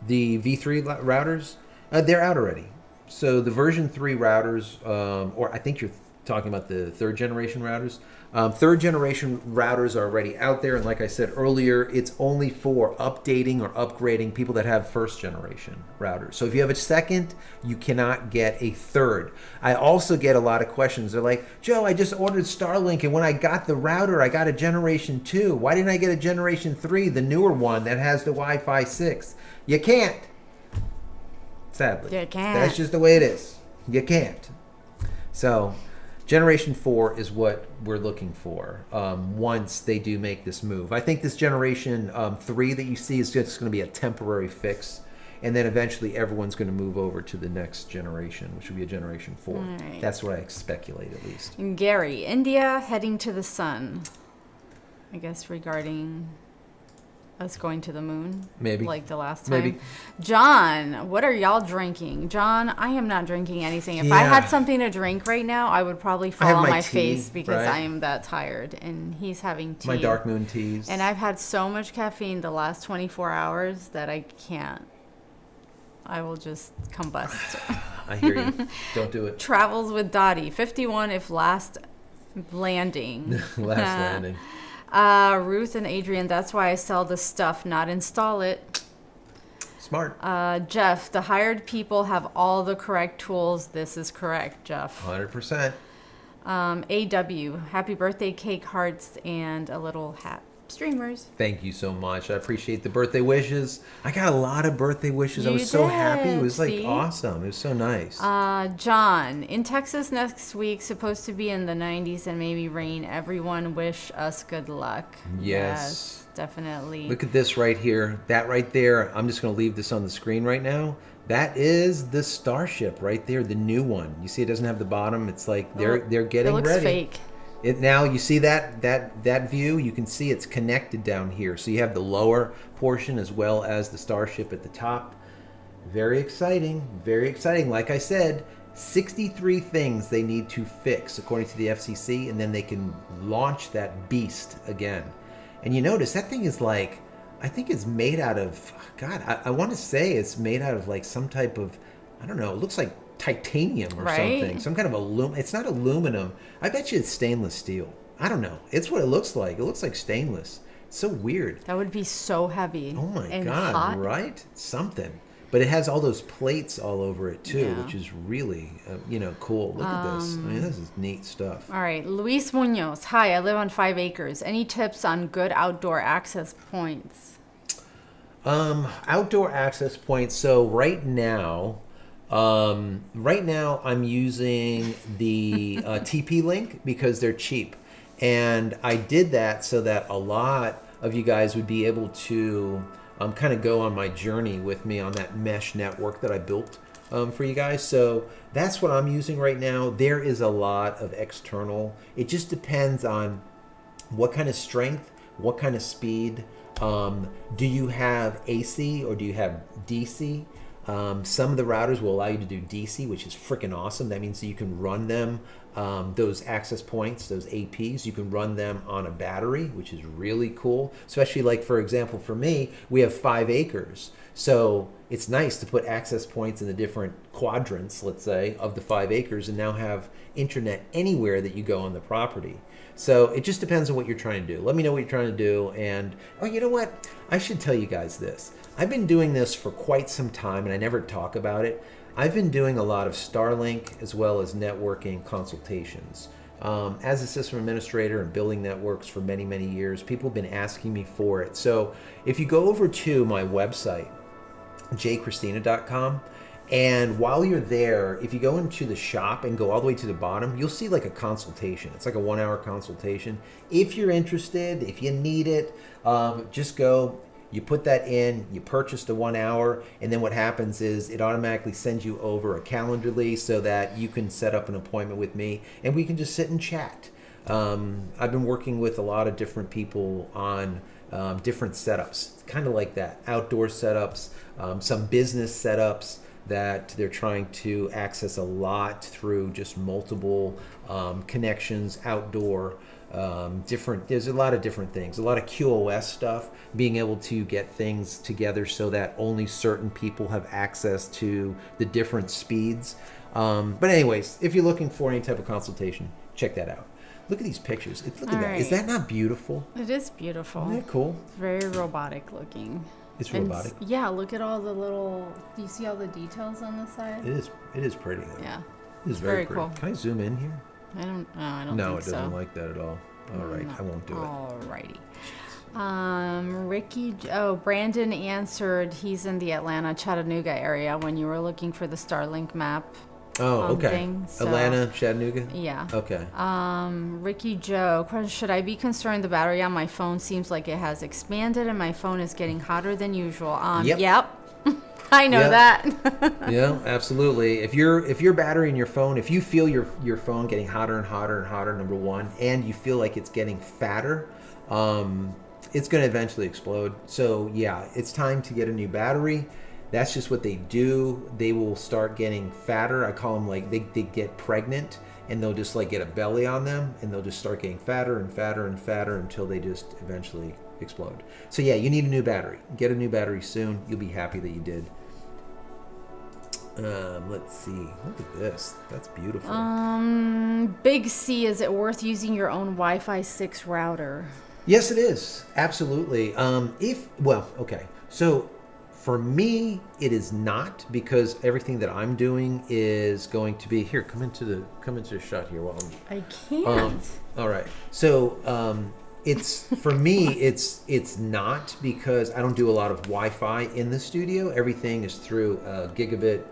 The V3 routers, they're out already. So the version 3 routers, or I think you're talking about the third generation routers. Third generation routers are already out there, and like I said earlier, it's only for updating or upgrading people that have first generation routers. So if you have a second, you cannot get a third. I also get a lot of questions. They're like, Joe, I just ordered Starlink, and when I got the router, I got a generation 2. Why didn't I get a generation 3, the newer one that has the Wi-Fi 6? You can't. Sadly. You can't. That's just the way it is. You can't. So Generation 4 is what we're looking for once they do make this move. I think this Generation 3 that you see is just going to be a temporary fix, and then eventually everyone's going to move over to the next generation, which will be a Generation 4. Right. That's what I speculate, at least. Gary, India heading to the sun. I guess regarding us going to the moon, maybe like the last time. Maybe. John, what are y'all drinking? John, I am not drinking anything. If I had something to drink right now, I would probably fall on my face because I am that tired. And he's having tea. My Dark Moon teas. And I've had so much caffeine the last 24 hours that I can't. I will just combust. I hear you. Don't do it. Travels with Dottie, 51 if last landing. Last landing. Ruth and Adrian, that's why I sell the stuff, not install it. Smart. Jeff, the hired people have all the correct tools. This is correct, Jeff. 100%. AW, happy birthday cake, hearts, and a little hat. Streamers. Thank you so much. I appreciate the birthday wishes. I got a lot of birthday wishes. I was so happy. It was like awesome. It was so nice. John, in Texas next week, supposed to be in the 90s and maybe rain. Everyone wish us good luck. Yes, definitely. Look at this right here. That right there. I'm just going to leave this on the screen right now. That is the Starship right there, the new one. You see it doesn't have the bottom. It's like they're getting ready. It looks fake. Now you see that view, you can see it's connected down here. So you have the lower portion as well as the Starship at the top. Very exciting, very exciting. Like I said, 63 things they need to fix according to the FCC, and then they can launch that beast again. And you notice that thing is like, I think it's made out of, God, I want to say it's made out of like some type of, I don't know, it looks like titanium or Right? something. Some kind of aluminum. It's not aluminum. I bet you it's stainless steel. I don't know. It's what it looks like. It looks like stainless. It's so weird. That would be so heavy. Oh my and God, hot. right? Something. But it has all those plates all over it too, Yeah. which is really, cool. Look at this. I mean, this is neat stuff. All right, Luis Munoz. Hi, I live on 5 acres. Any tips on good outdoor access points? Outdoor access points. So right now I'm using the TP link because they're cheap, and I did that so that a lot of you guys would be able to kind of go on my journey with me on that mesh network that I built for you guys. So that's what I'm using right now. There is a lot of external. It just depends on what kind of strength, what kind of speed. Do you have AC or do you have DC? Some of the routers will allow you to do DC, which is freaking awesome. That means that you can run them, those access points, those APs, you can run them on a battery, which is really cool. Especially like, for example, for me, we have 5 acres. So it's nice to put access points in the different quadrants, let's say, of the 5 acres and now have internet anywhere that you go on the property. So it just depends on what you're trying to do. Let me know what you're trying to do. And, oh, you know what? I should tell you guys this. I've been doing this for quite some time, and I never talk about it. I've been doing a lot of Starlink as well as networking consultations. As a system administrator and building networks for many, many years, people have been asking me for it. So if you go over to my website, JCristina.com, and while you're there, if you go into the shop and go all the way to the bottom, you'll see like a consultation. It's like a 1-hour consultation. If you're interested, if you need it, just go. You put that in, you purchase the 1 hour, and then what happens is it automatically sends you over a Calendarly so that you can set up an appointment with me and we can just sit and chat. I've been working with a lot of different people on different setups, kind of like that, outdoor setups, some business setups that they're trying to access a lot through just multiple connections outdoor. There's a lot of different things, a lot of QoS stuff, being able to get things together so that only certain people have access to the different speeds. But anyways, if you're looking for any type of consultation, check that out. Look at these pictures. Look at that. Is that not beautiful? It is beautiful. Isn't that cool? It's very robotic looking. It's robotic. Yeah, look at all the little. Do you see all the details on the side? It is pretty though. Yeah. It is very pretty. Cool. Can I zoom in here? I don't No, think it doesn't so. like that at all. All right, I won't do it. Alrighty. Brandon answered he's in the Atlanta, Chattanooga area when you were looking for the Starlink map. Oh, okay. Thing, so, Atlanta, Chattanooga? Yeah. Okay. Ricky Joe, question, should I be concerned the battery on my phone seems like it has expanded and my phone is getting hotter than usual? Yep. I know that. Yeah, absolutely. If your battery in your phone, if you feel your phone getting hotter and hotter and hotter, number one, and you feel like it's getting fatter, it's going to eventually explode. So yeah, it's time to get a new battery. That's just what they do. They will start getting fatter. I call them like they get pregnant and they'll just like get a belly on them and they'll just start getting fatter and fatter and fatter until they just eventually explode. So yeah, you need a new battery. Get a new battery soon. You'll be happy that you did. Let's see. Look at this. That's beautiful. Big C, is it worth using your own Wi-Fi 6 router? Yes, it is. Absolutely. Okay. So for me, it is not, because everything that I'm doing is going to be here. Come into the shot here while I can't. All right. So it's for me. It's not, because I don't do a lot of Wi-Fi in the studio. Everything is through a gigabit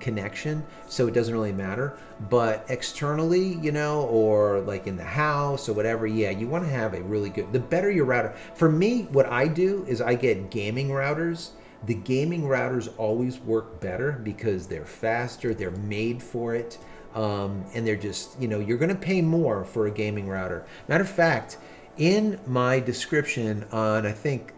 connection, so it doesn't really matter. But externally, or like in the house or whatever, yeah, you want to have a really good. The better your router. For me, what I do is I get gaming routers. The gaming routers always work better because they're faster, they're made for it, and they're just, you're going to pay more for a gaming router. Matter of fact, in my description on, I think,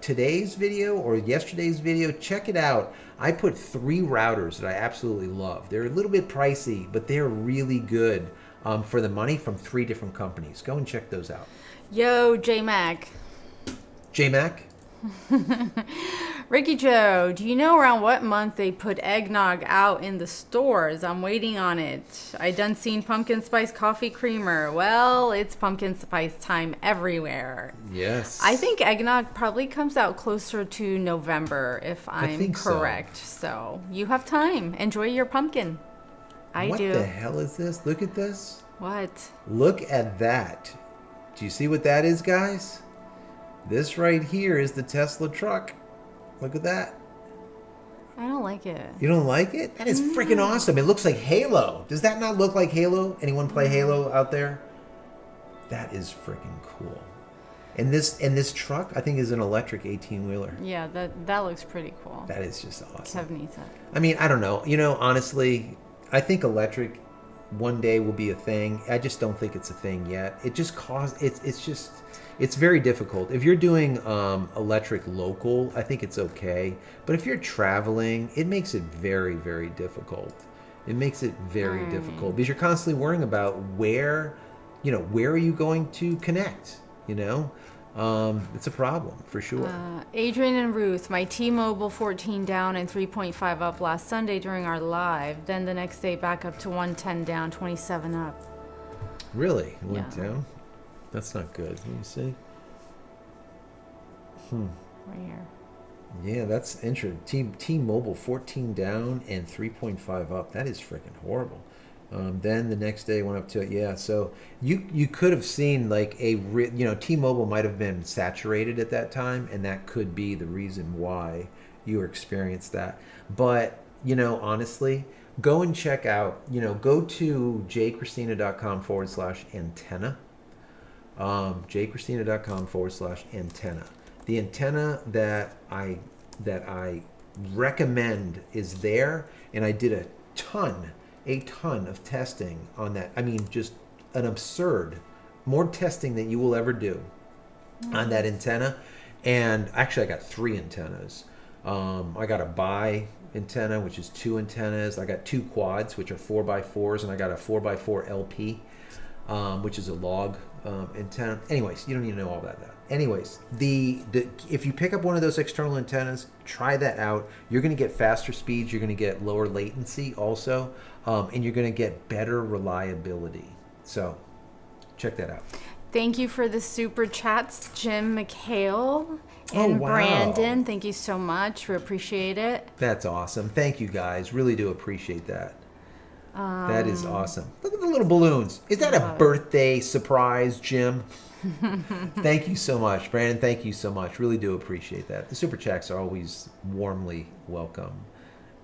today's video or yesterday's video, check it out. I put 3 routers that I absolutely love. They're a little bit pricey, but they're really good for the money from 3 different companies. Go and check those out. Yo, J-Mac. J-Mac? Ricky Joe, do you know around what month they put eggnog out in the stores? I'm waiting on it. I done seen pumpkin spice coffee creamer. Well, it's pumpkin spice time everywhere. Yes. I think eggnog probably comes out closer to November, if I'm correct. So you have time. Enjoy your pumpkin. I do. What the hell is this? Look at this. What? Look at that. Do you see what that is, guys? This right here is the Tesla truck. Look at that. I don't like it. You don't like it? That is freaking awesome. It looks like Halo. Does that not look like Halo? Anyone play Halo out there? That is freaking cool. And this truck, I think, is an electric 18-wheeler. Yeah, that looks pretty cool. That is just awesome. I I mean, I don't know. Honestly, I think electric one day will be a thing. I just don't think it's a thing yet. It just it's very difficult. If you're doing electric local, I think it's okay. But if you're traveling, it makes it very, very difficult. It makes it very difficult because you're constantly worrying about where are you going to connect, It's a problem for sure. Adrian and Ruth, my T-Mobile 14 down and 3.5 up last Sunday during our live. Then the next day back up to 110 down, 27 up. Really? It went down? That's not good. Let me see. Right here. Yeah, that's interesting. T-Mobile 14 down and 3.5 up. That is freaking horrible. Then the next day went up to So you could have seen like T-Mobile might have been saturated at that time, and that could be the reason why you experienced that. But honestly, go and check out. Go to JCristina.com/antenna. JCristina.com/antenna. The antenna that I recommend is there, and I did a ton of testing on that. I mean, just an absurd, more testing than you will ever do on that antenna. And actually, I got 3 antennas. I got a bi antenna, which is 2 antennas. I got 2 quads, which are 4x4s, and I got a 4x4 LP, which is a log antenna. Anyways, you don't need to know all that. Anyways, if you pick up one of those external antennas, try that out. You're going to get faster speeds. You're going to get lower latency also, and you're going to get better reliability. So check that out. Thank you for the super chats, Jim McHale and Brandon. Thank you so much. We appreciate it. That's awesome. Thank you guys. Really do appreciate that. That is awesome. Look at the little balloons. Is that a birthday surprise, Jim? Thank you so much, Brandon. Thank you so much. Really do appreciate that. The super chats are always warmly welcome.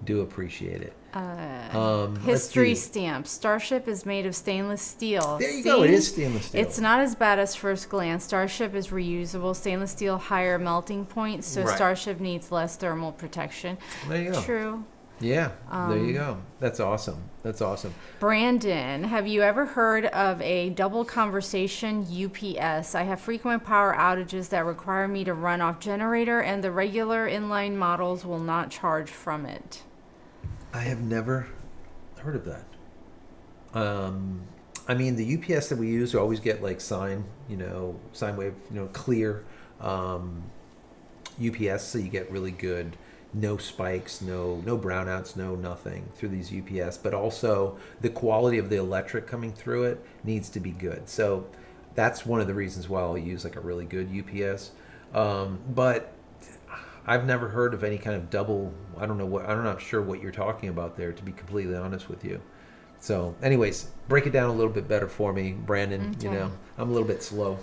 Do appreciate it. History stamp. Starship is made of stainless steel. There you go. It is stainless steel. It's not as bad as first glance. Starship is reusable. Stainless steel, higher melting point, so Starship needs less thermal protection. There you go. True. Yeah, there you go. That's awesome. That's awesome. Brandon, have you ever heard of a double conversation UPS? I have frequent power outages that require me to run off generator, and the regular inline models will not charge from it. I have never heard of that. I mean, the UPS that we use always get like sine wave, clear UPS, so you get really good. No spikes, no brownouts, no nothing through these UPS, but also the quality of the electric coming through it needs to be good. So that's one of the reasons why I'll use like a really good UPS. But I've never heard of any kind of double. I'm not sure what you're talking about there, to be completely honest with you. So anyways, break it down a little bit better for me, Brandon. Okay. I'm a little bit slow.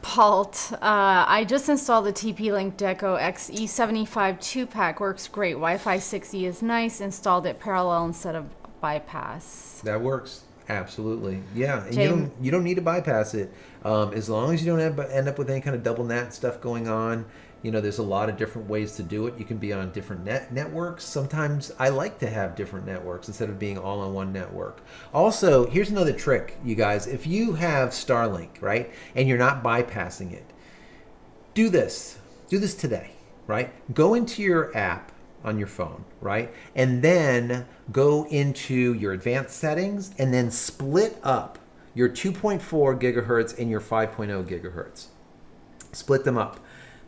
Palt, I just installed the TP-Link Deco XE75 2-pack. Works great. Wi-Fi 6E is nice. Installed it parallel instead of bypass. That works. Absolutely. Yeah. And you don't need to bypass it. As long as you don't end up with any kind of double NAT stuff going on. There's a lot of different ways to do it. You can be on different networks. Sometimes I like to have different networks instead of being all on one network. Also, here's another trick, you guys. If you have Starlink, right, and you're not bypassing it, do this. Do this today, right? Go into your app on your phone, right? And then go into your advanced settings and then split up your 2.4 gigahertz and your 5.0 gigahertz. Split them up.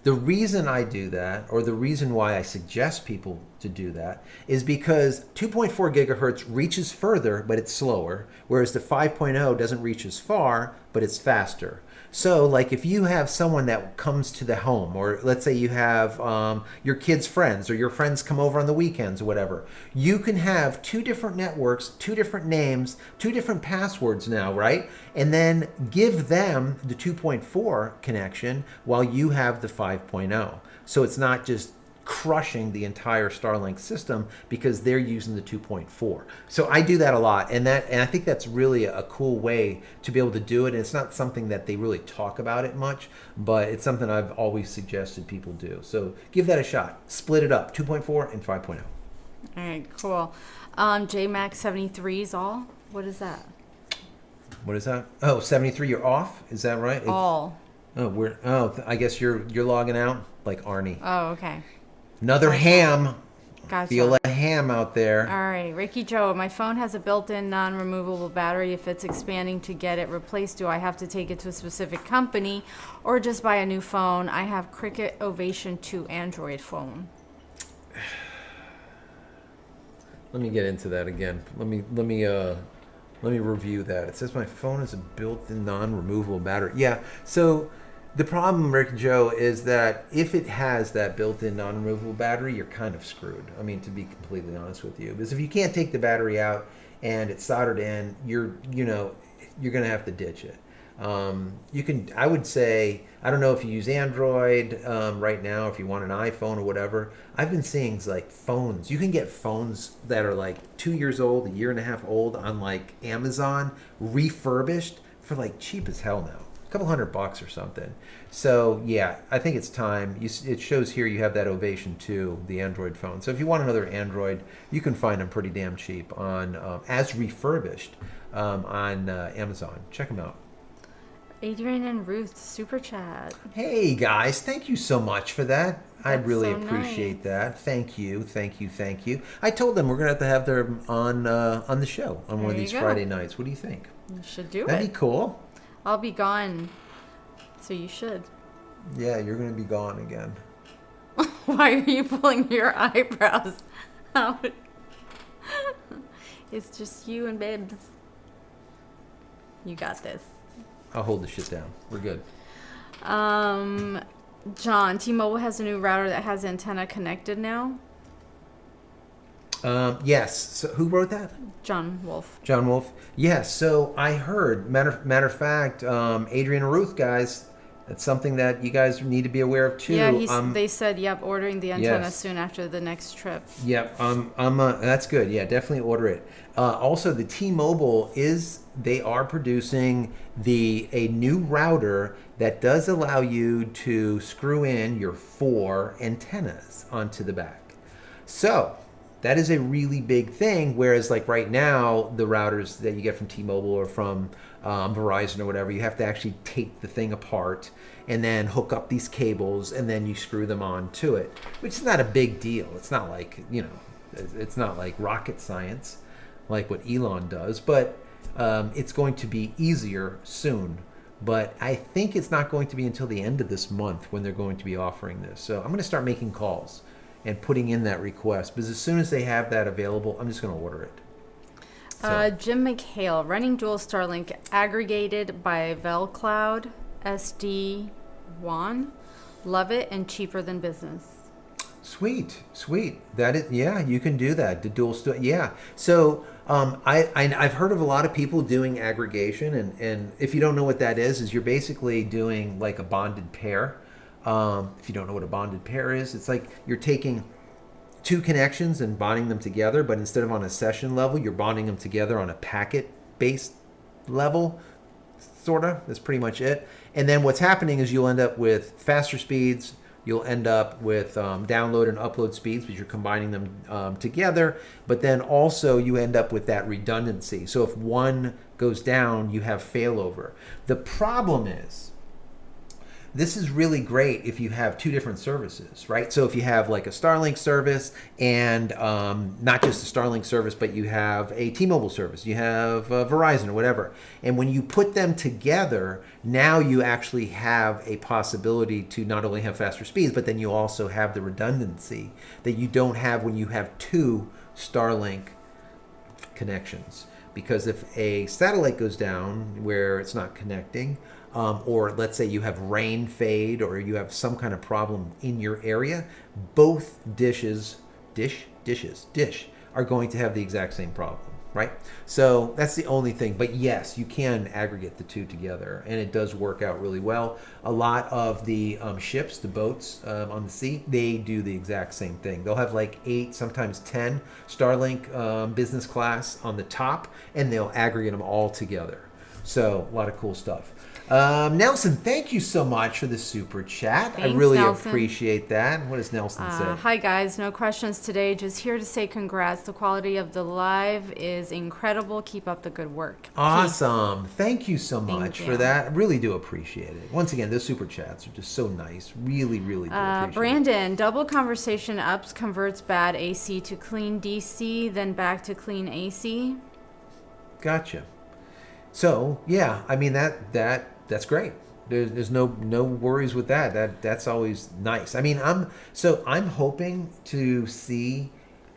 The reason I do that, or the reason why I suggest people to do that, is because 2.4 gigahertz reaches further, but it's slower, whereas the 5.0 doesn't reach as far, but it's faster. So, like if you have someone that comes to the home, or let's say you have your kids' friends, or your friends come over on the weekends or whatever, you can have two different networks, two different names, two different passwords now, right? And then give them the 2.4 connection while you have the 5.0. So it's not just crushing the entire Starlink system because they're using the 2.4. So I do that a lot, and I think that's really a cool way to be able to do it. And it's not something that they really talk about it much, but it's something I've always suggested people do. So give that a shot. Split it up, 2.4 and 5.0. All right, cool. JMax 73 is all. What is that? What is that? Oh, 73. You're off. Is that right? All. I guess you're logging out like Arnie. Oh, okay. Another ham. Gotcha. Feel a ham out there. All right, Ricky Joe, my phone has a built-in non-removable battery. If it's expanding to get it replaced, do I have to take it to a specific company or just buy a new phone? I have Cricket Ovation 2 Android phone. Let me get into that again. Let me review that. It says my phone has a built-in non-removable battery. Yeah. So the problem, Rick and Joe, is that if it has that built-in non-removable battery, you're kind of screwed. I mean, to be completely honest with you, because if you can't take the battery out and it's soldered in, you're going to have to ditch it. I would say, I don't know if you use Android right now, if you want an iPhone or whatever. I've been seeing like phones. You can get phones that are like 2 years old, a year and a half old on like Amazon, refurbished for like cheap as hell now. A couple $100 or something. So yeah, I think it's time. It shows here you have that Ovation 2, the Android phone. So if you want another Android, you can find them pretty damn cheap on as refurbished on Amazon. Check them out. Adrian and Ruth, super chat. Hey guys, thank you so much for that. I really so appreciate nice. that. Thank you. I told them we're gonna have to have them on the show on one of There these you go. Friday nights. What do you think? You should do That'd it. be cool. I'll be gone, so you should. Yeah, you're gonna be gone again. Why are you pulling your eyebrows out? It's just you and Babs. You got this. I'll hold the shit down. We're good. John, T-Mobile has a new router that has antenna connected now. Yes. So who wrote that? John Wolf. John Wolf. Yes. So I heard. Matter of fact, Adrian and Ruth, guys, that's something that you guys need to be aware of too. Yeah, they said, yep, ordering the antenna Yes. soon after the next trip. Yep. That's good. Yeah, definitely order it. Also, the T-Mobile they are producing a new router that does allow you to screw in your 4 antennas onto the back. So that is a really big thing. Whereas like right now, the routers that you get from T-Mobile or from Verizon or whatever, you have to actually take the thing apart and then hook up these cables and then you screw them on to it, which is not a big deal. It's not like, it's not like rocket science like what Elon does, but it's going to be easier soon. But I think it's not going to be until the end of this month when they're going to be offering this. So I'm going to start making calls and putting in that request, because as soon as they have that available, I'm just going to order it. So. Jim McHale, running dual Starlink aggregated by VelCloud SD-WAN. Love it and cheaper than business. Sweet. That is, yeah, you can do that. The dual, yeah. So I've heard of a lot of people doing aggregation, and if you don't know what that is you're basically doing like a bonded pair. If you don't know what a bonded pair is, it's like you're taking 2 connections and bonding them together, but instead of on a session level, you're bonding them together on a packet-based level, sort of. That's pretty much it. And then what's happening is you'll end up with faster speeds. You'll end up with download and upload speeds because you're combining them together. But then also you end up with that redundancy. So if one goes down, you have failover. The problem is this is really great if you have two different services, right? So if you have like a Starlink service and not just a Starlink service, but you have a T-Mobile service, you have Verizon or whatever. And when you put them together, now you actually have a possibility to not only have faster speeds, but then you also have the redundancy that you don't have when you have two Starlink connections. Because if a satellite goes down where it's not connecting, or let's say you have rain fade or you have some kind of problem in your area, both dishes are going to have the exact same problem, right? So that's the only thing. But yes, you can aggregate the two together, and it does work out really well. A lot of the ships, the boats on the sea, they do the exact same thing. They'll have like 8, sometimes 10 Starlink business class on the top, and they'll aggregate them all together. So a lot of cool stuff. Nelson, thank you so much for the super chat. Thanks, I really Nelson. appreciate that. What does Nelson say? Hi guys, no questions today. Just here to say congrats. The quality of the live is incredible. Keep up the good work. Awesome. Thank you so much you. for that. I really do appreciate it. Once again, those super chats are just so nice. Really, really do appreciate Brandon, double conversation ups converts bad AC to clean DC, then back to clean AC. it. Gotcha. So, yeah, I mean, that's great. There's no worries with that. That's always nice. I mean, I'm hoping to see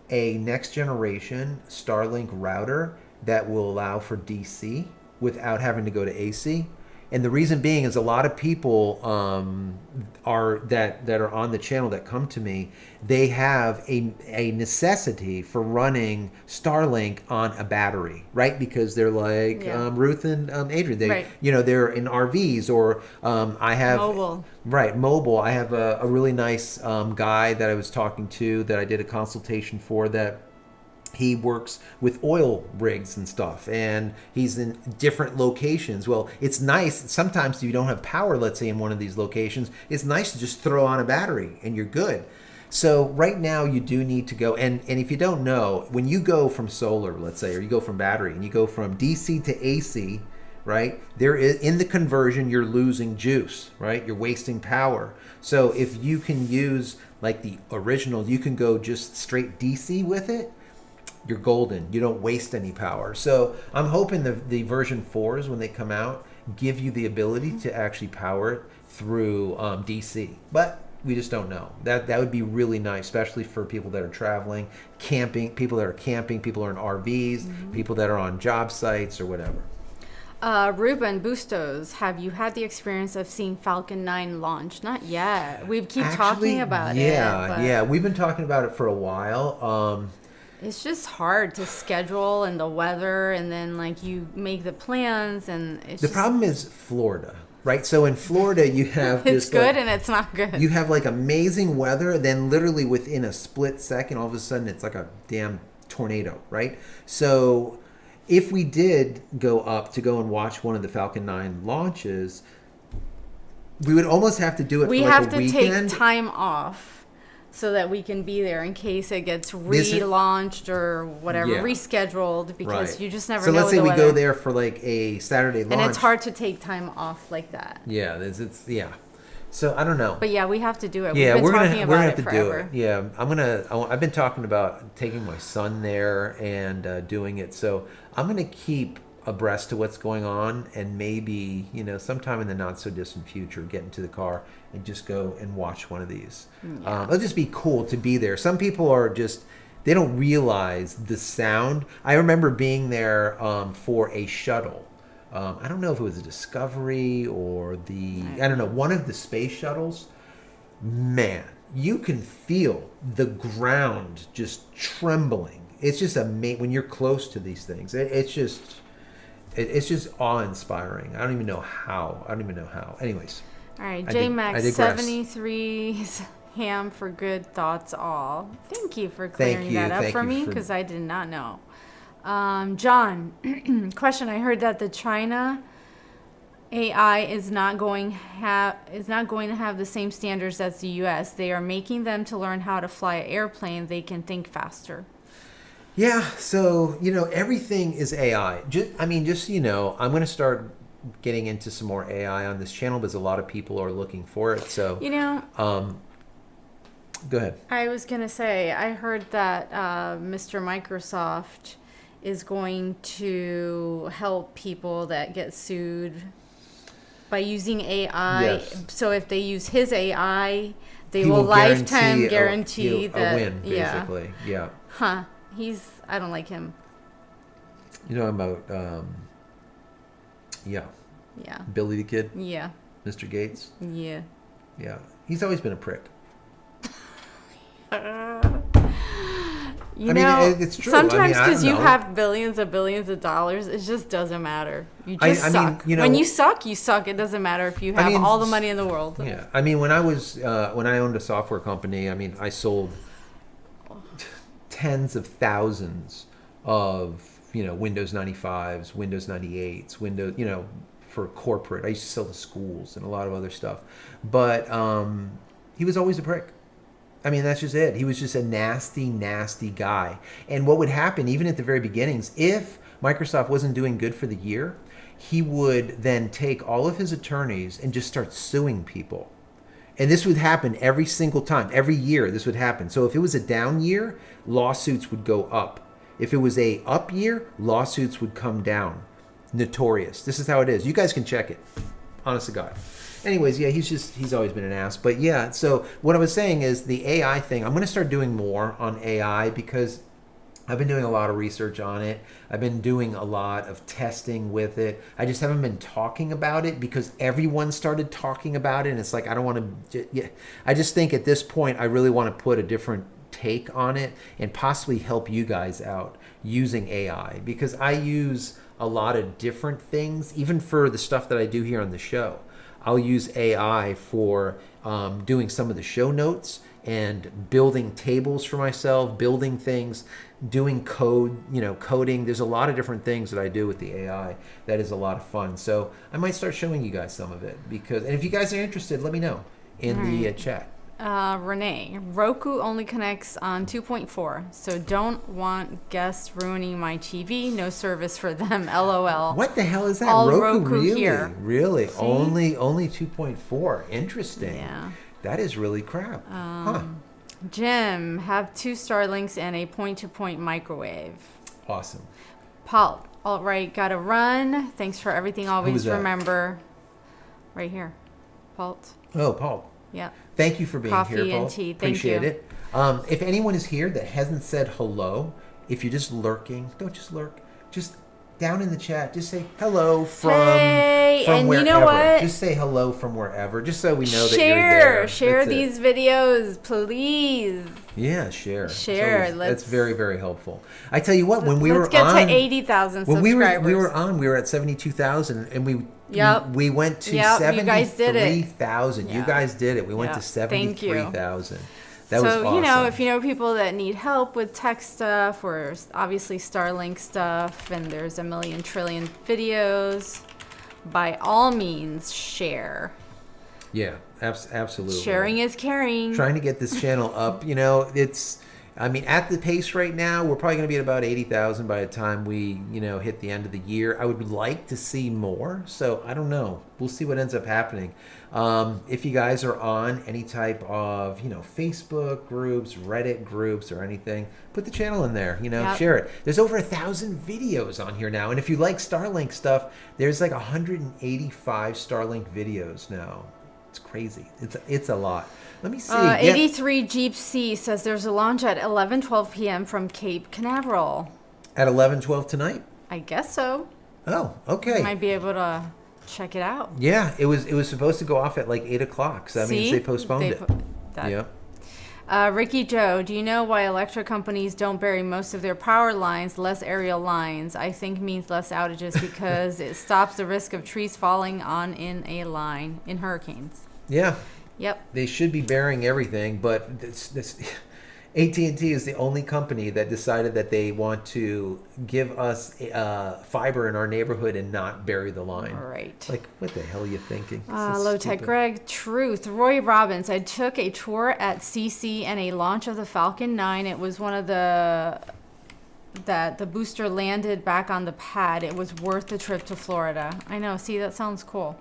a next generation Starlink router that will allow for DC without having to go to AC. And the reason being is a lot of people that are on the channel that come to me, they have a necessity for running Starlink on a battery, right? Because they're like Ruth and Adrian, they're in RVs or I have Mobile. Right, mobile. I have a really nice guy that I was talking to that I did a consultation for that. He works with oil rigs and stuff, and he's in different locations. Well, it's nice. Sometimes if you don't have power, let's say in one of these locations, it's nice to just throw on a battery and you're good. So right now you do need to go, and if you don't know, when you go from solar, let's say, or you go from battery and you go from DC to AC, right? There is, in the conversion, you're losing juice, right? You're wasting power. So if you can use like the original, you can go just straight DC with it. You're golden. You don't waste any power. So I'm hoping the version 4s, when they come out, give you the ability to actually power it through DC. But we just don't know. That would be really nice, especially for people that are traveling, camping, people that are camping, people that are in RVs, people that are on job sites or whatever. Ruben Bustos, have you had the experience of seeing Falcon 9 launch? Not yet. We keep talking about it. Yeah. We've been talking about it for a while. It's just hard to schedule and the weather, and then like you make the plans, and the problem is Florida, right? So in Florida, you have it's good and it's not good. You have like amazing weather, then literally within a split second, all of a sudden it's like a damn tornado, right? So if we did go up to go and watch one of the Falcon 9 launches, we would almost have to do it for like a weekend. We have to take time off so that we can be there in case it gets relaunched or whatever, rescheduled, because you just never know. So let's say the we weather. go there for like a Saturday launch. And it's hard to take time off like that. Yeah, yeah. So I don't know. But yeah, we have to do it. Yeah, we're gonna have to do it. Yeah, I've been talking about taking my son there and doing it. So I'm gonna keep abreast to what's going on, and maybe sometime in the not so distant future get into the car and just go and watch one of these. It'll just be cool to be there. Some people are just, they don't realize the sound. I remember being there for a shuttle. I don't know if it was a Discovery or one of the space shuttles. Man, you can feel the ground just trembling. It's just amazing when you're close to these things. It's just awe-inspiring. I don't even know how. Anyways. All right, JMax73's ham for good thoughts all. Thank you for clearing that up for me, because I did not know. John, question. I heard that the China AI is not going to have the same standards as the U.S. They are making them to learn how to fly an airplane. They can think faster. Yeah, so everything is AI. I'm going to start getting into some more AI on this channel because a lot of people are looking for it. So, go ahead. I was going to say, I heard that Mr. Microsoft is going to help people that get sued by using AI. Yes. So if they use his AI, they will lifetime guarantee that a win, basically. Yeah. Huh. I don't like him. You know about, Yeah. Billy the Kid? Yeah. Mr. Gates? Yeah. Yeah. He's always been a prick. It's true. Sometimes because you have billions of dollars, it just doesn't matter. You just suck. When you suck, you suck. It doesn't matter if you have all the money in the world. Yeah. I mean, when I owned a software company, I sold tens of thousands of, Windows 95s, Windows 98s, Windows, for corporate. I used to sell to schools and a lot of other stuff. But he was always a prick. That's just it. He was just a nasty, nasty guy. And what would happen, even at the very beginnings, if Microsoft wasn't doing good for the year, he would then take all of his attorneys and just start suing people. And this would happen every single time. Every year this would happen. So if it was a down year, lawsuits would go up. If it was a up year, lawsuits would come down. Notorious. This is how it is. You guys can check it. Honest to God. Anyways, yeah, he's always been an ass. But yeah, so what I was saying is the AI thing, I'm going to start doing more on AI because I've been doing a lot of research on it. I've been doing a lot of testing with it. I just haven't been talking about it because everyone started talking about it. And it's like, I don't want to, I just think at this point, I really want to put a different take on it and possibly help you guys out using AI because I use a lot of different things, even for the stuff that I do here on the show. I'll use AI for doing some of the show notes and building tables for myself, building things, doing coding. There's a lot of different things that I do with the AI that is a lot of fun. So I might start showing you guys some of it and if you guys are interested, let me know in the chat. Renee, Roku only connects on 2.4, so don't want guests ruining my TV. No service for them. LOL. What the hell is that? All Roku really? Here. Really? See? Only 2.4. Interesting. Yeah. That is really crap. Jim, have 2 Starlinks and a point-to-point microwave. Awesome. Paul, all right, gotta run. Thanks for everything. Always remember. Right here. Paul. Oh, Paul. Yeah. Thank you for being Coffee here, Paul. and tea. Appreciate it. If anyone is here that hasn't said hello, if you're just lurking, don't just lurk. Just down in the chat, just say hello from and wherever. You know what? Just say hello from wherever, just so we know that you're there. Share these videos, please. Yeah, share. That's very, very helpful. I tell you what, when we were on, let's get to 80,000 subscribers. we were at 72,000, and we went to 73,000. You guys did it. We went to 73,000. That was awesome. If you know people that need help with tech stuff or obviously Starlink stuff, and there's a million trillion videos, by all means, share. Yeah, absolutely. Sharing is caring. Trying to get this channel up, at the pace right now, we're probably going to be at about 80,000 by the time we, hit the end of the year. I would like to see more, so I don't know. We'll see what ends up happening. If you guys are on any type of, Facebook groups, Reddit groups, or anything, put the channel in there, share it. There's over 1,000 videos on here now, and if you like Starlink stuff, there's like 185 Starlink videos now. It's crazy. It's a lot. Let me see. 83 Jeep C says there's a launch at 11:12 p.m. from Cape Canaveral. At 11:12 tonight? I guess so. Oh, okay. You might be able to check it out. Yeah, it was supposed to go off at like 8 o'clock, so that means they postponed it. Yeah. Ricky Joe, do you know why electric companies don't bury most of their power lines, less aerial lines? I think means less outages because it stops the risk of trees falling on in a line in hurricanes. Yeah. Yep. They should be burying everything, but this AT&T is the only company that decided that they want to give us fiber in our neighborhood and not bury the line. Right. Like, what the hell are you thinking? Low Tech Greg, truth. Roy Robbins, I took a tour at CC and a launch of the Falcon 9. It was one of the that the booster landed back on the pad. It was worth the trip to Florida. I know. See, that sounds cool.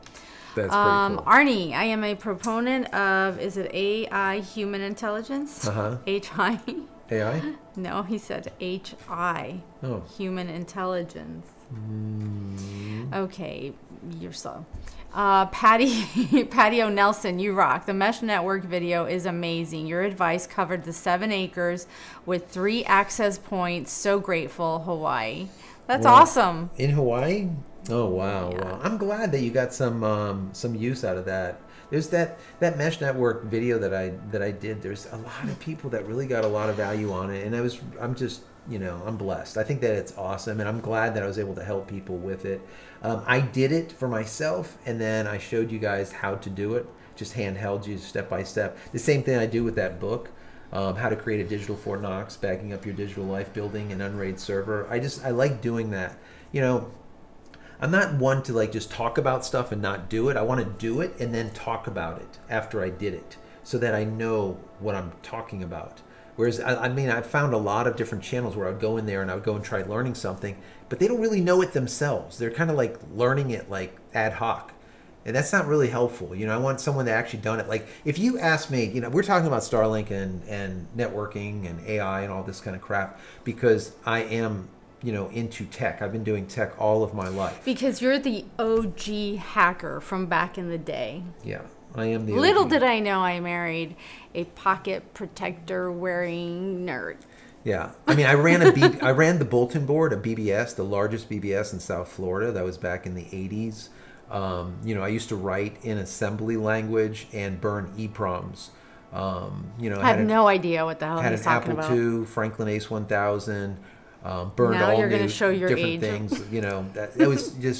That's pretty cool. Arnie, I am a proponent of, is it AI, human intelligence? HI? AI? No, he said HI, human intelligence. Okay, you're slow. Patio Nelson, you rock. The Mesh Network video is amazing. Your advice covered the 7 acres with 3 access points. So grateful, Hawaii. That's awesome. In Hawaii? Oh wow, wow! I'm glad that you got some use out of that. There's that Mesh Network video that I did. There's a lot of people that really got a lot of value on it, and I'm just I'm blessed. I think that it's awesome, and I'm glad that I was able to help people with it. I did it for myself, and then I showed you guys how to do it, just handheld you step by step. The same thing I do with that book. How to create a digital Fort Knox, backing up your digital life, building an unraid server. I like doing that. I'm not one to just talk about stuff and not do it. I want to do it and then talk about it after I did it so that I know what I'm talking about. Whereas, I found a lot of different channels where I would go in there and I would go and try learning something, but they don't really know it themselves. They're kind of learning it ad hoc. And that's not really helpful. I want someone that actually done it. If you ask me, we're talking about Starlink and networking and AI and all this kind of crap because I am into tech. I've been doing tech all of my life. Because you're the OG hacker from back in the day. Yeah, I am the Little OG. did I know I married a pocket protector wearing nerd. Yeah, I ran the bulletin board, a BBS, the largest BBS in South Florida. That was back in the 80s. I used to write in assembly language and burn EEPROMs. I have no idea what the hell he's talking about. Had an Apple II, Franklin Ace 1000. Burned now all you're new gonna show your different age. things.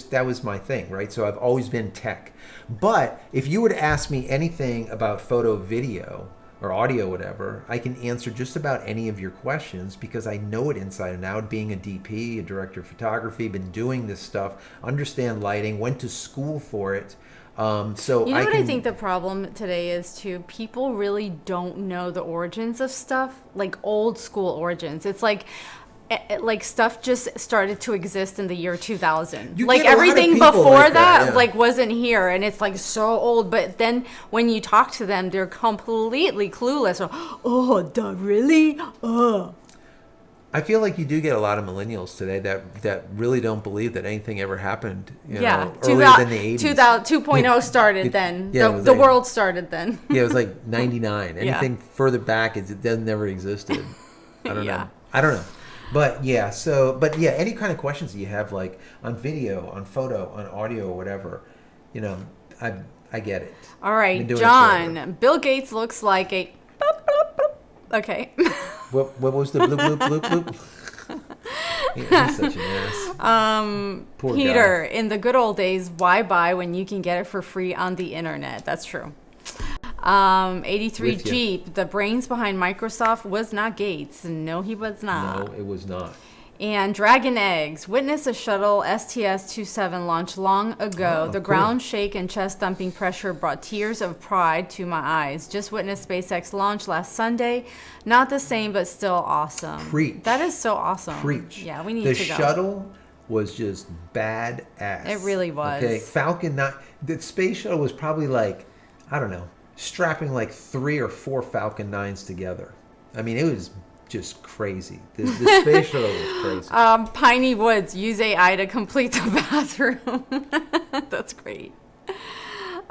That was my thing, right? So I've always been tech. But if you were to ask me anything about photo, video, or audio, whatever, I can answer just about any of your questions because I know it inside and out. Being a DP, a director of photography, been doing this stuff, understand lighting, went to school for it. So I think the problem today is too, people really don't know the origins of stuff, old school origins. It's stuff just started to exist in the year 2000. Everything before that wasn't here, and it's so old. But then when you talk to them, they're completely clueless. Really? I feel like you do get a lot of millennials today that really don't believe that anything ever happened. Earlier than the 80s. 2.0 started then. Yeah, the world started then. Yeah, it was 99. Anything further back, it never existed. I don't know. I don't know. But any kind of questions that you have, on video, on photo, on audio, or whatever, I get it. All right, John. Bill Gates looks like a. Okay. What was the bloop bloop bloop bloop? He's such an ass. Poor Peter, guy. in the good old days, why buy when you can get it for free on the internet? That's true. 83 Jeep, the brains behind Microsoft was not Gates. No, he was not. No, it was not. And Dragon Eggs, witness a shuttle STS-27 launch long ago. The ground shake and chest thumping pressure brought tears of pride to my eyes. Just witnessed SpaceX launch last Sunday. Not the same, but still awesome. Preach. That is so awesome. Preach. Yeah, we need to go. The shuttle was just badass. It really was. Okay, the space shuttle was probably strapping 3 or 4 Falcon 9s together. It was just crazy. The space shuttle was crazy. Piney Woods, use AI to complete the bathroom. That's great.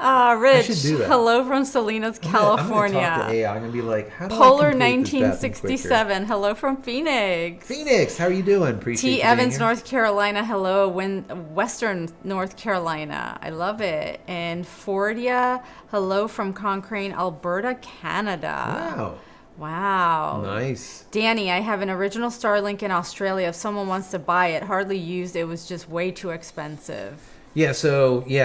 Rich, hello from Salinas, California. I'm going to talk to AI. I'm going to be like, how do Polar I complete this bathroom 1967, hello from Phoenix. Phoenix, how are you doing? Appreciate T. Evans, North Carolina, hello. Western North Carolina, I love it. And Fordia, hello from Cochrane, Alberta, Canada. Wow. Nice. Danny, I have an original Starlink in Australia. If someone wants to buy it, hardly used, it was just way too expensive. Yeah,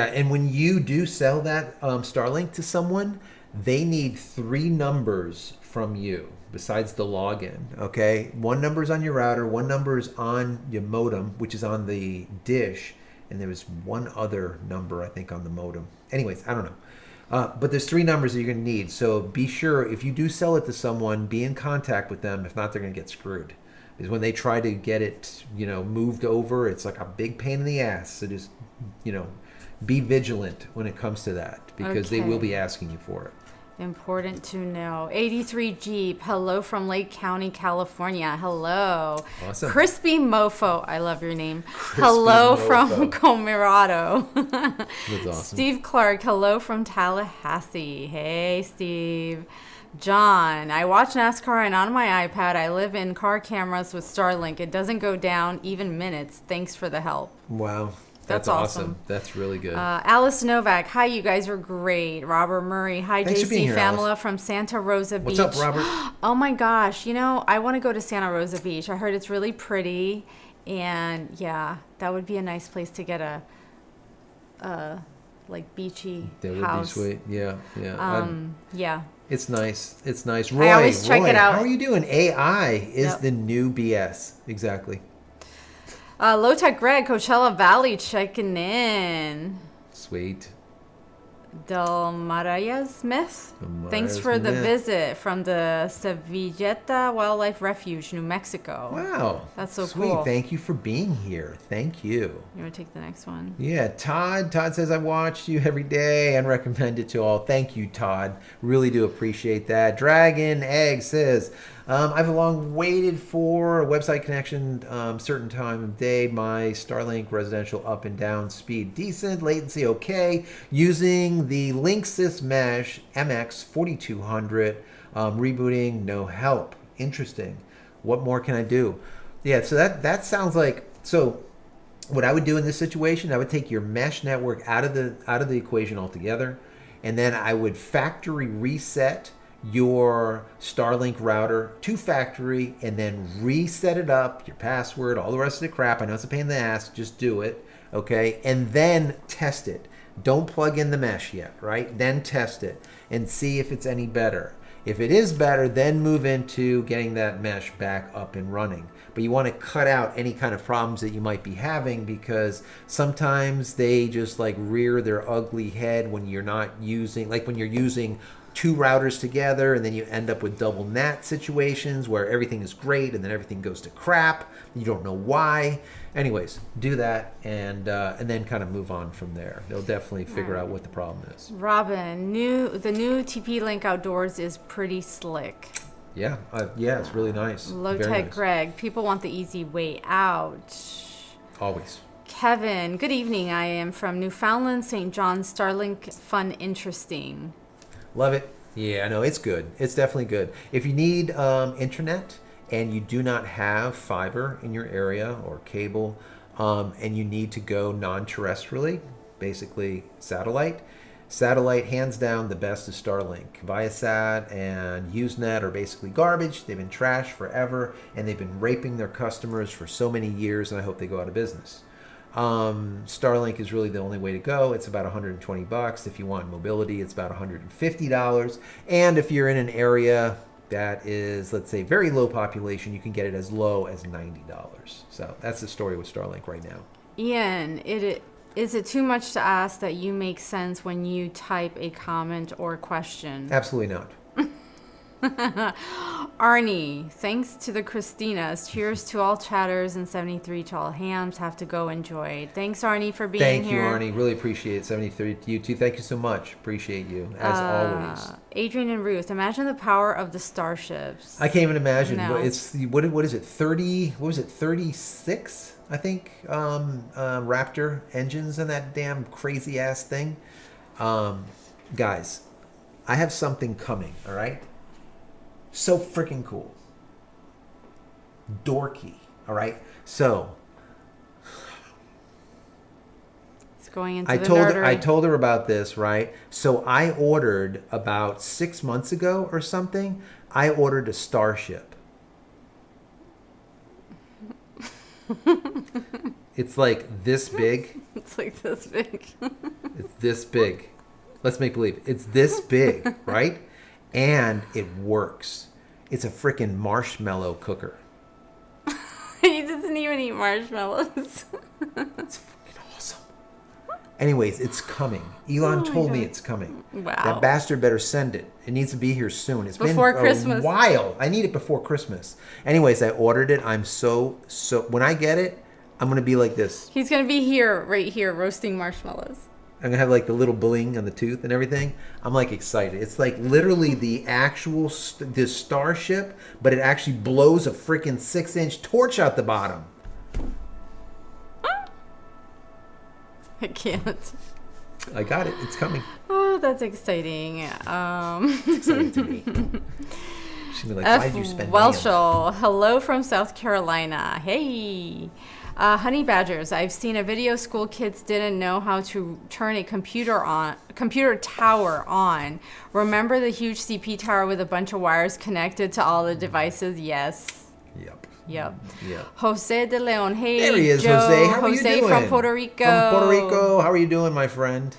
and when you do sell that Starlink to someone, they need 3 numbers from you besides the login, okay? 1 number is on your router, 1 number is on your modem, which is on the dish, and there was 1 other number, I think, on the modem. Anyways, I don't know. But there's 3 numbers that you're going to need, so be sure, if you do sell it to someone, be in contact with them. If not, they're going to get screwed. is when they try to get it, moved over. It's like a big pain in the ass. So just, be vigilant when it comes to that, because they will be asking you for it. Important to know. 83 Jeep, hello from Lake County, California. Hello. Awesome. Crispy Mofo, I love your name. Crispy Hello Mofo. from Comirado. That's awesome. Steve Clark, hello from Tallahassee. Hey, Steve. John, I watch NASCAR and on my iPad I live in car cameras with Starlink. It doesn't go down even minutes. Thanks for the help. Wow. That's awesome. That's really good. Alice Novak, hi, you guys are great. Robert Murray, hi, Thanks for being JC here, Famila Alice. from Santa Rosa Beach. What's up, Robert? Oh my gosh, I want to go to Santa Rosa Beach. I heard it's really pretty, and yeah, that would be a nice place to get a like beachy That would house. be sweet. Yeah. Yeah. It's nice. It's nice. Roy, always check it out. How are you doing? AI is Yep. the new BS. Exactly. Low Tech Greg, Coachella Valley checking in. Sweet. Del Maraya Smith. Del Thanks Maraya for the Smith. visit from the Sevilleta Wildlife Refuge, New Mexico. Wow. That's so Sweet. cool. Thank you for being here. Thank you. You want to take the next one? Yeah, Todd. Todd says, I watch you every day and recommend it to all. Thank you, Todd. Really do appreciate that. Dragon Egg says, I've long waited for a website connection, certain time of day. My Starlink residential up and down speed decent, latency okay. Using the Linksys Mesh MX4200, rebooting, no help. Interesting. What more can I do? Yeah, so that sounds like, so what I would do in this situation, I would take your mesh network out of the equation altogether, and then I would factory reset your Starlink router to factory, and then reset it up, your password, all the rest of the crap. I know it's a pain in the ass, just do it, okay? And then test it. Don't plug in the mesh yet, right? Then test it and see if it's any better. If it is better, then move into getting that mesh back up and running. But you want to cut out any kind of problems that you might be having, because sometimes they just like rear their ugly head when you're not using, like when you're using two routers together, and then you end up with double NAT situations where everything is great and then everything goes to crap. You don't know why. Anyways, do that and then kind of move on from there. They'll definitely figure out what the problem is. Robin, the new TP Link Outdoors is pretty slick. Yeah, it's really nice. Low Very Tech nice. Greg, people want the easy way out. Always. Kevin, good evening. I am from Newfoundland, St. John's. Starlink, fun, interesting. Love it. Yeah, no, it's good. It's definitely good. If you need internet and you do not have fiber in your area or cable, and you need to go non-terrestrially, basically satellite, hands down the best is Starlink. Viasat and Usenet are basically garbage. They've been trash forever, and they've been raping their customers for so many years, and I hope they go out of business. Starlink is really the only way to go. It's about $120. If you want mobility, it's about $150. And if you're in an area that is, let's say, very low population, you can get it as low as $90. So that's the story with Starlink right now. Ian, is it too much to ask that you make sense when you type a comment or question? Absolutely not. Arnie, thanks to the Christinas. Cheers to all chatters and 73 to all hams. Have to go enjoy. Thanks, Arnie, for being here. Thank you, Arnie. Really appreciate it. 73 to you too. Thank you so much. Appreciate you, as always. Adrian and Ruth, imagine the power of the starships. I can't even imagine. No. It's what is it? 30? What was it? 36? I think Raptor engines in that damn crazy ass thing. Guys, I have something coming. All right. So freaking cool. Dorky. All right. So It's going into I the told nerdery. I told her about this, right? So I ordered about 6 months ago or something. I ordered a Starship. It's like this big. It's like this big. It's this big. Let's make believe. It's this big, right? And it works. It's a freaking marshmallow cooker. He doesn't even eat marshmallows. It's freaking awesome. Anyways, it's coming. Elon told me it's coming. Wow. That bastard better send it. It needs to be here soon. It's Before been Christmas. a while. I need it before Christmas. Anyways, I ordered it. I'm so when I get it, I'm gonna be like this. He's gonna be here, right here, roasting marshmallows. I'm gonna have like the little bling on the tooth and everything. I'm like excited. It's like literally the actual the starship, but it actually blows a freaking 6-inch torch out the bottom. I can't. I got it. It's coming. Oh, that's exciting. It's exciting to me. She'll be like, why did you spend money on that? Welshel, hello from South Carolina. Hey. Honey Badgers, I've seen a video school kids didn't know how to turn a computer tower on. Remember the huge CP tower with a bunch of wires connected to all the devices? Yes. Yep. Yep. Yep. Jose de Leon. Hey, There he is, Joe. Jose. How are you doing? From Puerto Rico. From Puerto Rico. How are you doing, my friend?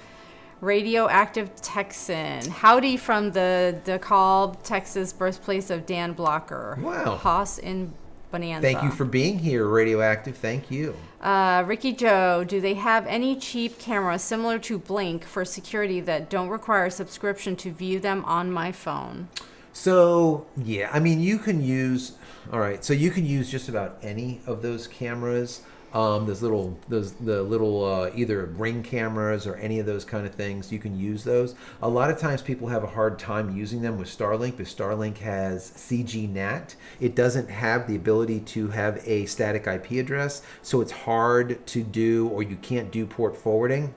Radioactive Texan. Howdy from the DeKalb, Texas, birthplace of Dan Blocker. Wow. Haas in Bonanza. Thank you for being here, Radioactive. Thank you. Ricky Joe, do they have any cheap cameras similar to Blink for security that don't require a subscription to view them on my phone? So, yeah, I mean, you can use, all right, so you can use just about any of those cameras. The little either Ring cameras or any of those kind of things, you can use those. A lot of times people have a hard time using them with Starlink, because Starlink has CGNAT. It doesn't have the ability to have a static IP address, so it's hard to do, or you can't do port forwarding.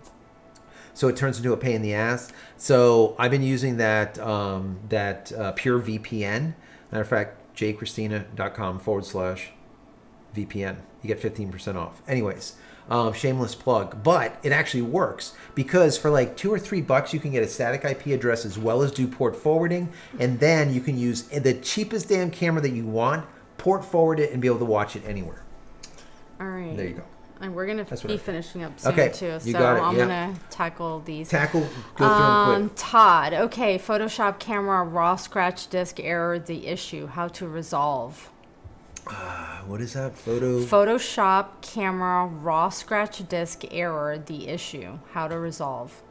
So it turns into a pain in the ass. So I've been using that Pure VPN. Matter of fact, JCristina.com/VPN. You get 15% off. Anyways, shameless plug, but it actually works, because for like $2 or $3 you can get a static IP address as well as do port forwarding, and then you can use the cheapest damn camera that you want, port forward it, and be able to watch it anywhere. All right. There you go. And we're going to be finishing up soon, okay, too. you So got it, I'm yep. going to tackle these. Go through them quick. Todd, okay, Photoshop camera raw scratch disk error, the issue, how to resolve. What is that? Photoshop camera raw scratch disk error, the issue, how to resolve.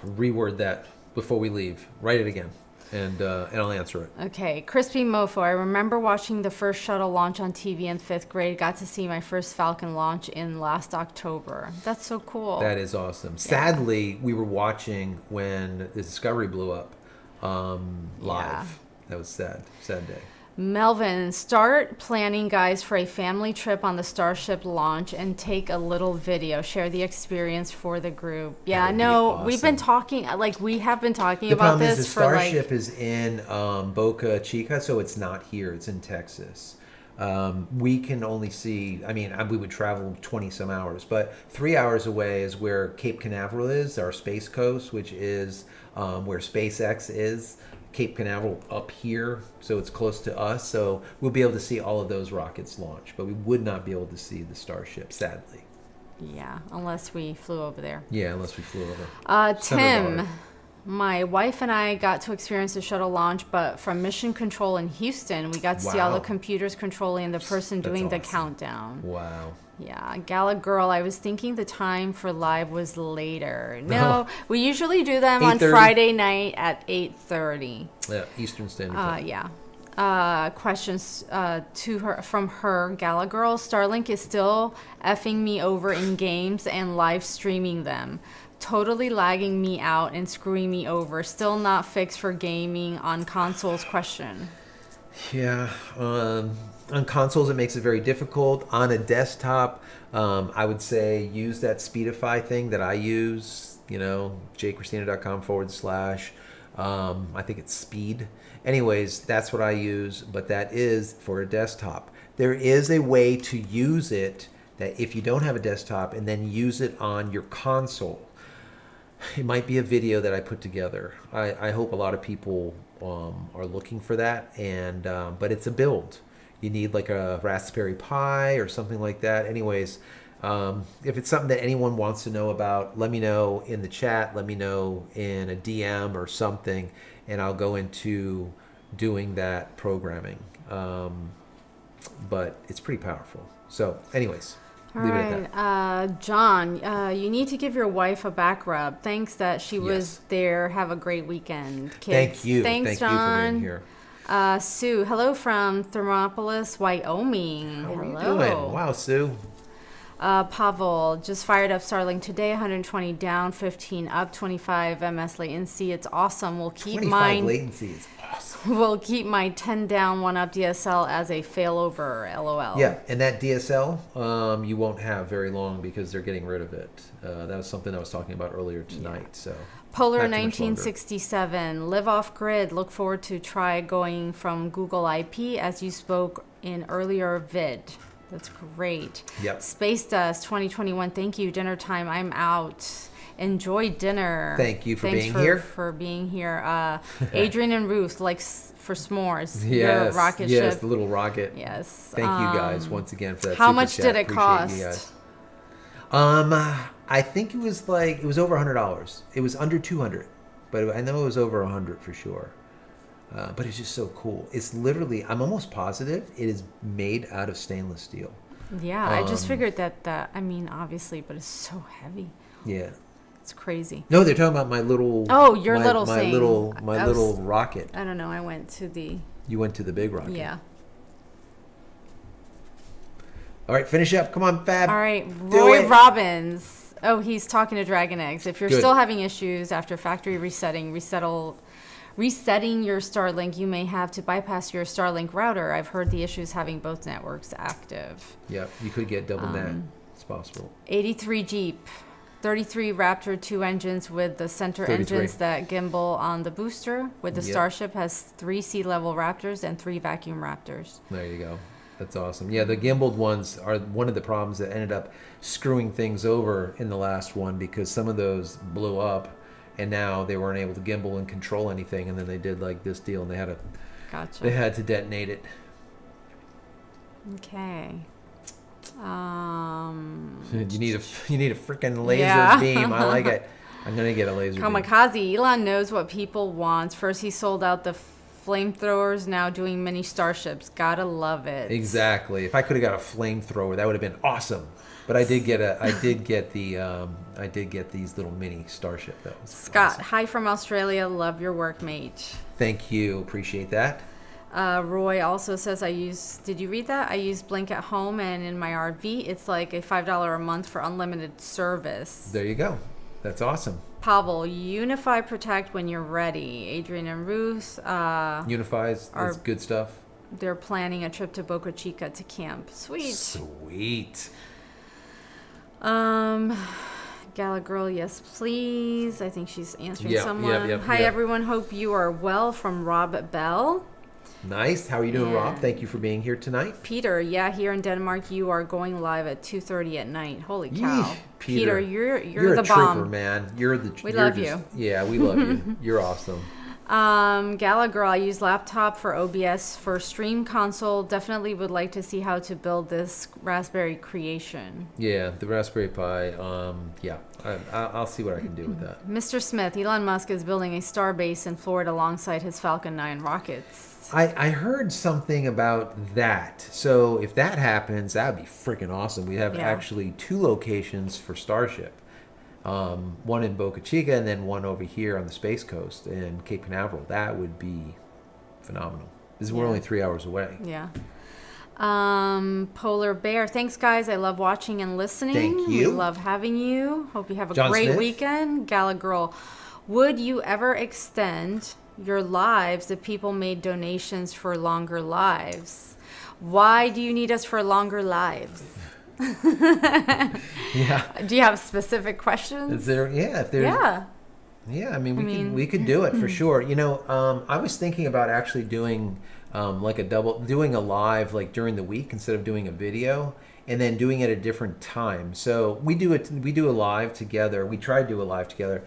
Reword that before we leave. Write it again, and I'll answer it. Okay, Crispy Mofo, I remember watching the first shuttle launch on TV in 5th grade. Got to see my first Falcon launch in last October. That's so cool. That is awesome. Sadly, we were watching when the Discovery blew up live. Yeah. That was sad. Sad day. Melvin, start planning, guys, for a family trip on the Starship launch and take a little video. Share the experience for the group. Yeah, no, awesome. we've been talking, we have been talking The about problem is this the for Starship is in Boca Chica, so it's not here. It's in Texas. We can only see, I mean, we would travel 20 some hours, but 3 hours away is where Cape Canaveral is, our space coast, which is where SpaceX is. Cape Canaveral up here, so it's close to us, so we'll be able to see all of those rockets launch, but we would not be able to see the Starship, sadly. Yeah, unless we flew over there. Yeah, unless we flew over. Tim, my wife and I got to experience the shuttle launch, but from Mission Control in Houston, we got to see all the computers controlling and the person doing the countdown. Wow. Yeah, Gala Girl, I was thinking the time for live was later. No, we usually do them on Friday night at 8:30. Yeah, Eastern Standard Time. Yeah. Questions to her from her, Gala Girl. Starlink is still effing me over in games and live streaming them. Totally lagging me out and screwing me over. Still not fixed for gaming on consoles, question. Yeah, on consoles it makes it very difficult. On a desktop, I would say use that Speedify thing that I use, jcristina.com/, I think it's speed. Anyways, that's what I use, but that is for a desktop. There is a way to use it that if you don't have a desktop and then use it on your console, it might be a video that I put together. I hope a lot of people are looking for that, and but it's a build. You need like a Raspberry Pi or something like that. Anyways, if it's something that anyone wants to know about, let me know in the chat. Let me know in a DM or something, and I'll go into doing that programming. But it's pretty powerful. So anyways. All Leave it at that. right, John, you need to give your wife a back rub. Thanks that she was there. Have a great weekend, kids. Thank you. Thanks, Thank John. you for being here. Sue, hello from Thermopolis, Wyoming. How are hello. you doing? Wow, Sue. Pavel, just fired up Starlink today, 120 down, 15 up, 25 ms latency. It's awesome. We'll keep 25 mine. latency is awesome. We'll keep my 10 down, 1 up DSL as a failover. LOL. Yeah, and that DSL, you won't have very long because they're getting rid of it. That was something I was talking about earlier tonight. So Polar not too much longer. 1967. Live off grid. Look forward to try going from Google IP as you spoke in earlier vid. That's great. Yep. Space Dust 2021. Thank you. Dinner time. I'm out. Enjoy dinner. Thank you for Thanks being here. For being here. Adrian and Ruth for s'mores. Your Yes, rocket yes, ship. the little rocket. Yes. Thank you guys once again for that. How super much chat. did it Appreciate you cost? guys. I think it was over $100. It was under 200, but I know it was over 100 for sure. But it's just so cool. It's literally, I'm almost positive it is made out of stainless steel. Yeah, I just figured that. I mean, obviously, but it's so heavy. Yeah. It's crazy. No, they're talking about my little. Oh, your little my thing. little I was- little rocket. I don't know. I went to the. You went to the big rocket. Yeah. All right, finish up. Come on, Fab. All right, Do Roy it. Robbins. Oh, he's talking to Dragon Eggs. If you're Good. still having issues after factory resetting your Starlink, you may have to bypass your Starlink router. I've heard the issues having both networks active. Yeah, you could get double net. It's possible. 83 Jeep, 33 Raptor 2 engines with the center 33. engines that gimbal on the booster. With the Yep. Starship has 3 sea-level Raptors and 3 vacuum Raptors. There you go. That's awesome. Yeah, the gimbaled ones are one of the problems that ended up screwing things over in the last one because some of those blew up and now they weren't able to gimbal and control anything, and then they did like this deal and they Gotcha. had to detonate it. Okay. You need a freaking laser Yeah. beam. I like it. I'm gonna get a laser beam. Kamikaze, Elon knows what people want. First he sold out the flamethrowers, now doing mini starships. Gotta love it. Exactly. If I could have got a flamethrower, that would have been awesome. But I did get these little mini starship though. Scott, Awesome. hi from Australia. Love your work, mate. Thank you. Appreciate that. Roy also says did you read that? I use Blink at home and in my RV. It's like a $5 a month for unlimited service. There you go. That's awesome. Pavel, Unify Protect when you're ready. Adrian and Ruth, Unifies is good stuff. they're planning a trip to Boca Chica to camp. Sweet. Sweet. Gala Girl, yes, please. I think she's answering Yep, someone. yep, Hi, yep. everyone. Hope you are well from Rob Bell. Nice. How are you doing, Yeah. Rob? Thank you for being here tonight. Peter, yeah, here in Denmark, you are going live at 2:30 at night. Holy cow. Yeesh, Peter, you're You're the a trooper, bomb. man. You're We you're love just- you. Yeah, we love you. You're awesome. Gala Girl, I use laptop for OBS for stream console. Definitely would like to see how to build this Raspberry creation. Yeah, the Raspberry Pi. Yeah, I'll see what I can do with that. Mr. Smith, Elon Musk is building a star base in Florida alongside his Falcon 9 rockets. I heard something about that. So if that happens, that would be freaking awesome. We have Yeah. actually 2 locations for Starship. One in Boca Chica and then one over here on the Space Coast in Cape Canaveral. That would be phenomenal. We're Yeah. only 3 hours away. Yeah. Polar Bear, thanks guys. I love watching and listening. Thank you. We love having you. Hope you have a John great Smith? weekend. Gala Girl, would you ever extend your lives if people made donations for longer lives? Why do you need us for longer lives? Yeah. Do you have specific questions? Is there? Yeah. If there's. Yeah. Yeah. I mean, we could do it for sure. You know, I was thinking about actually doing doing a live like during the week instead of doing a video, and then doing it at a different time. So we do a live together. We try to do a live together.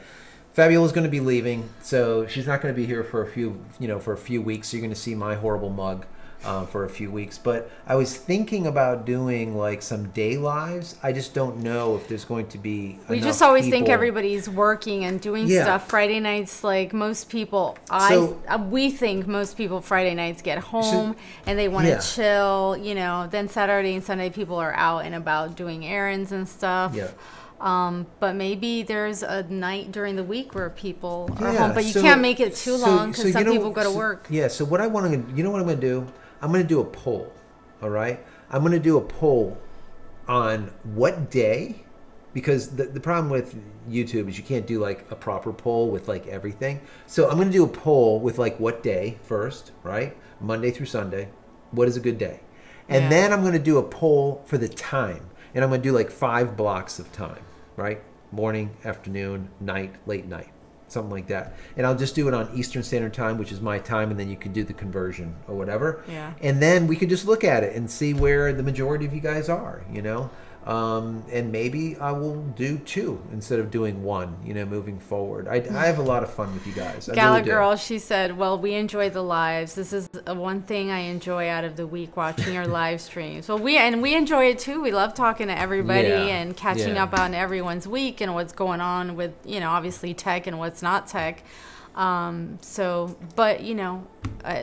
Fabiola's going to be leaving, so she's not going to be here for a few weeks. So you're going to see my horrible mug. for a few weeks. But I was thinking about doing like some day lives. I just don't know if there's going to be We enough just always think people. everybody's working and doing Yeah. stuff. Friday nights, like most people, we think most people Friday nights get home and they want to Yeah. chill, then Saturday and Sunday people are out and about doing errands and stuff. Yeah. But maybe there's a night during the week where people are Yeah, home, but you so- can't make it too long because so some you know- people go to so- work. Yeah, so what I want to, you know what I'm going to do? I'm going to do a poll, all right? I'm going to do a poll on what day, because the problem with YouTube is you can't do like a proper poll with like everything. So I'm going to do a poll with like what day first, right? Monday through Sunday. What is a good day? And Yeah. then I'm going to do a poll for the time. And I'm going to do like 5 blocks of time, right? Morning, afternoon, night, late night, something like that. And I'll just do it on Eastern Standard Time, which is my time, and then you can do the conversion or whatever. Yeah. And then we could just look at it and see where the majority of you guys are, and maybe I will do 2 instead of doing 1, moving forward. I have a lot of fun with you guys. Gala I really do. Girl, she said, well, we enjoy the lives. This is one thing I enjoy out of the week, watching your live streams. Well, we enjoy it too. We love talking to everybody Yeah, and catching yeah. up on everyone's week and what's going on with, obviously tech and what's not tech.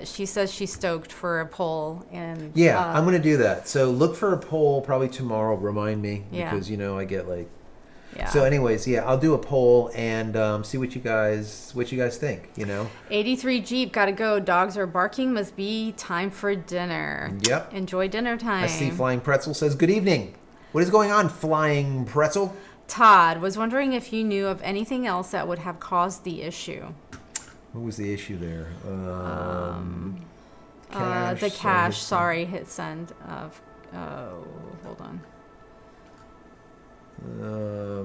She says she's stoked for a poll. And Yeah, I'm going to do that. So look for a poll probably tomorrow. Remind me, Yeah. because, I get like... yeah. So anyways, yeah, I'll do a poll and see what you guys think, 83 Jeep, gotta go. Dogs are barking. Must be time for dinner. Yep. Enjoy dinner time. I see Flying Pretzel says, good evening. What is going on, Flying Pretzel? Todd was wondering if you knew of anything else that would have caused the issue. What was the issue there? The cache. Sorry, hit send. Hold on.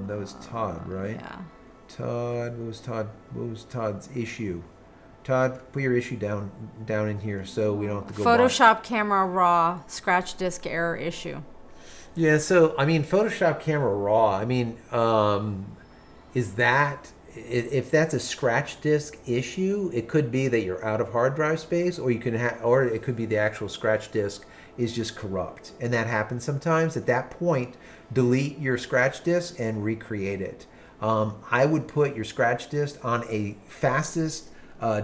That was Todd, right? Yeah. Todd, what was Todd's issue? Todd, put your issue down in here so we don't have to go Photoshop camera raw scratch disk error issue. Yeah, so Photoshop camera raw. Is that, if that's a scratch disk issue, it could be that you're out of hard drive space, or or it could be the actual scratch disk is just corrupt, and that happens sometimes. At that point, delete your scratch disk and recreate it. I would put your scratch disk on a fastest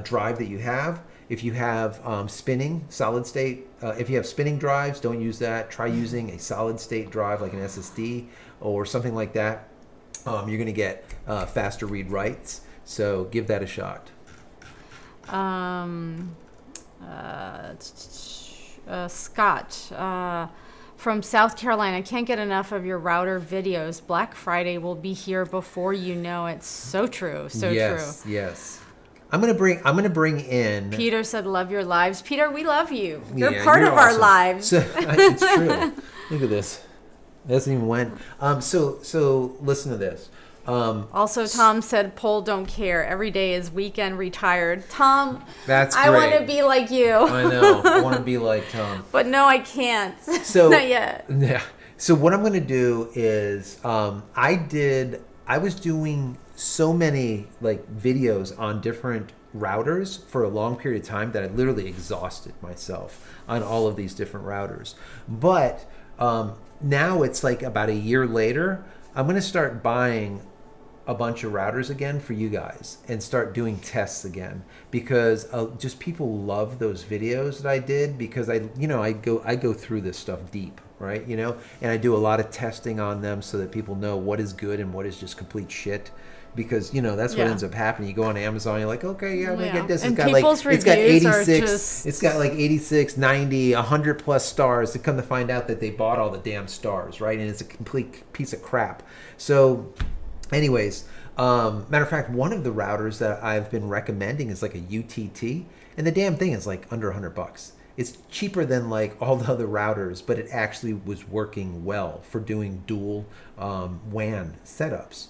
drive that you have. If you have spinning solid state, if you have spinning drives, don't use that. Try using a solid state drive like an SSD or something like that. You're going to get faster read writes. So give that a shot. Scott from South Carolina, can't get enough of your router videos. Black Friday will be here before you know it. So true. So yes, true. Yes. I'm gonna bring in. Peter said, "Love your lives." Peter, we love you. You're Yeah, part you're of our awesome. lives. So, it's true. Look at this. It hasn't even went. So listen to this. Also, Tom said, "Poll don't care. Every day is weekend retired." Tom, That's I want to great. be like you. I know. I want to be like Tom. But no, I can't. So Not yet. Yeah. So what I'm going to do is I was doing so many like videos on different routers for a long period of time that I literally exhausted myself on all of these different routers. But now it's like about a year later, I'm going to start buying a bunch of routers again for you guys and start doing tests again, because just people love those videos that I did, because I go through this stuff deep, right? And I do a lot of testing on them so that people know what is good and what is just complete shit. Because that's what Yeah. ends up happening. You go on Amazon, you're like, okay, yeah, I'm gonna Yeah. get this. And It's got like people's it's got reviews are 86. just- It's got like 86, 90, 100 plus stars. To come to find out that they bought all the damn stars, right? And it's a complete piece of crap. So, anyways, matter of fact, one of the routers that I've been recommending is like a UTT, and the damn thing is like under $100. It's cheaper than like all the other routers, but it actually was working well for doing dual WAN setups.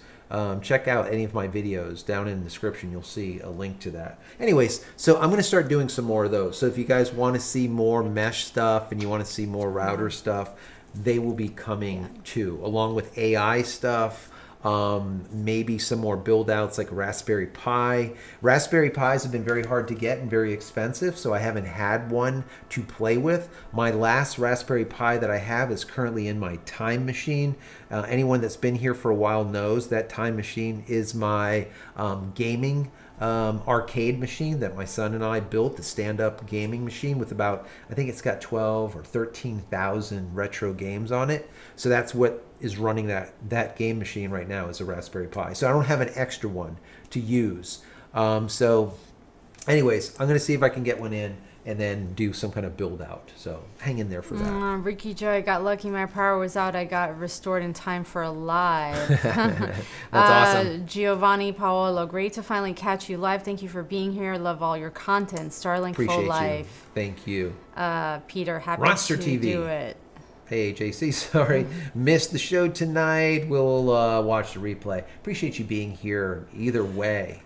Check out any of my videos down in the description. You'll see a link to that. Anyways, so I'm going to start doing some more of those. So if you guys want to see more mesh stuff and you want to see more router stuff, they will be coming too, along with AI stuff. maybe some more build outs like Raspberry Pi. Raspberry Pis have been very hard to get and very expensive, so I haven't had one to play with. My last Raspberry Pi that I have is currently in my time machine. Anyone that's been here for a while knows that time machine is my gaming arcade machine that my son and I built, the stand-up gaming machine with about, I think it's got 12 or 13,000 retro games on it. So that's what is running that game machine right now, is a Raspberry Pi. So I don't have an extra one to use. So anyways, I'm going to see if I can get one in and then do some kind of build out. So hang in there for that. Ricky Joy, I got lucky. My power was out. I got restored in time for a live. That's awesome. Giovanni Paolo, great to finally catch you live. Thank you for being here. Love all your content. Starlink Appreciate full you. life. Thank you. Peter, happy Monster to TV. do it. Hey, JC, sorry. Missed the show tonight. We'll watch the replay. Appreciate you being here either way.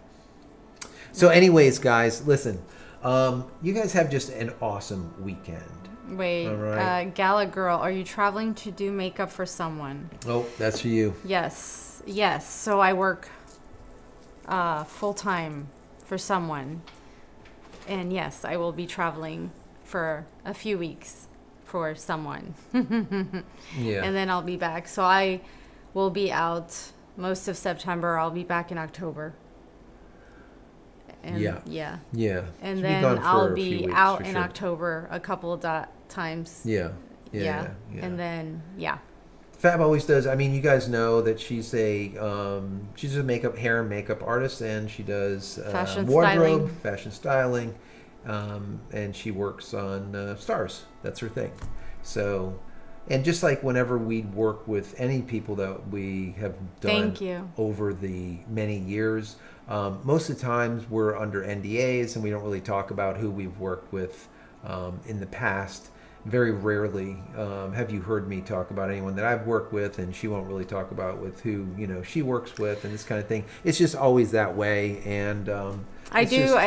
So anyways, guys, listen. You guys have just an awesome weekend. Wait, All right. Gala Girl, are you traveling to do makeup for someone? Oh, that's for you. Yes. So I work full time for someone. And yes, I will be traveling for a few weeks for someone. Yeah. And then I'll be back. So I will be out most of September. I'll be back in October. And Yeah. And Should then gone for I'll a few be weeks, out for in sure. October a couple of times. Yeah. And then, Fab always does. I mean, you guys know that she's a hair and makeup artist, and she does Fashion wardrobe, styling. fashion styling, and she works on stars. That's her thing. So, and just like whenever we work with any people that we have done Thank you. over the many years, most of the times we're under NDAs and we don't really talk about who we've worked with in the past. Very rarely have you heard me talk about anyone that I've worked with, and she won't really talk about with who she works with and this kind of thing. It's just always that way. And I do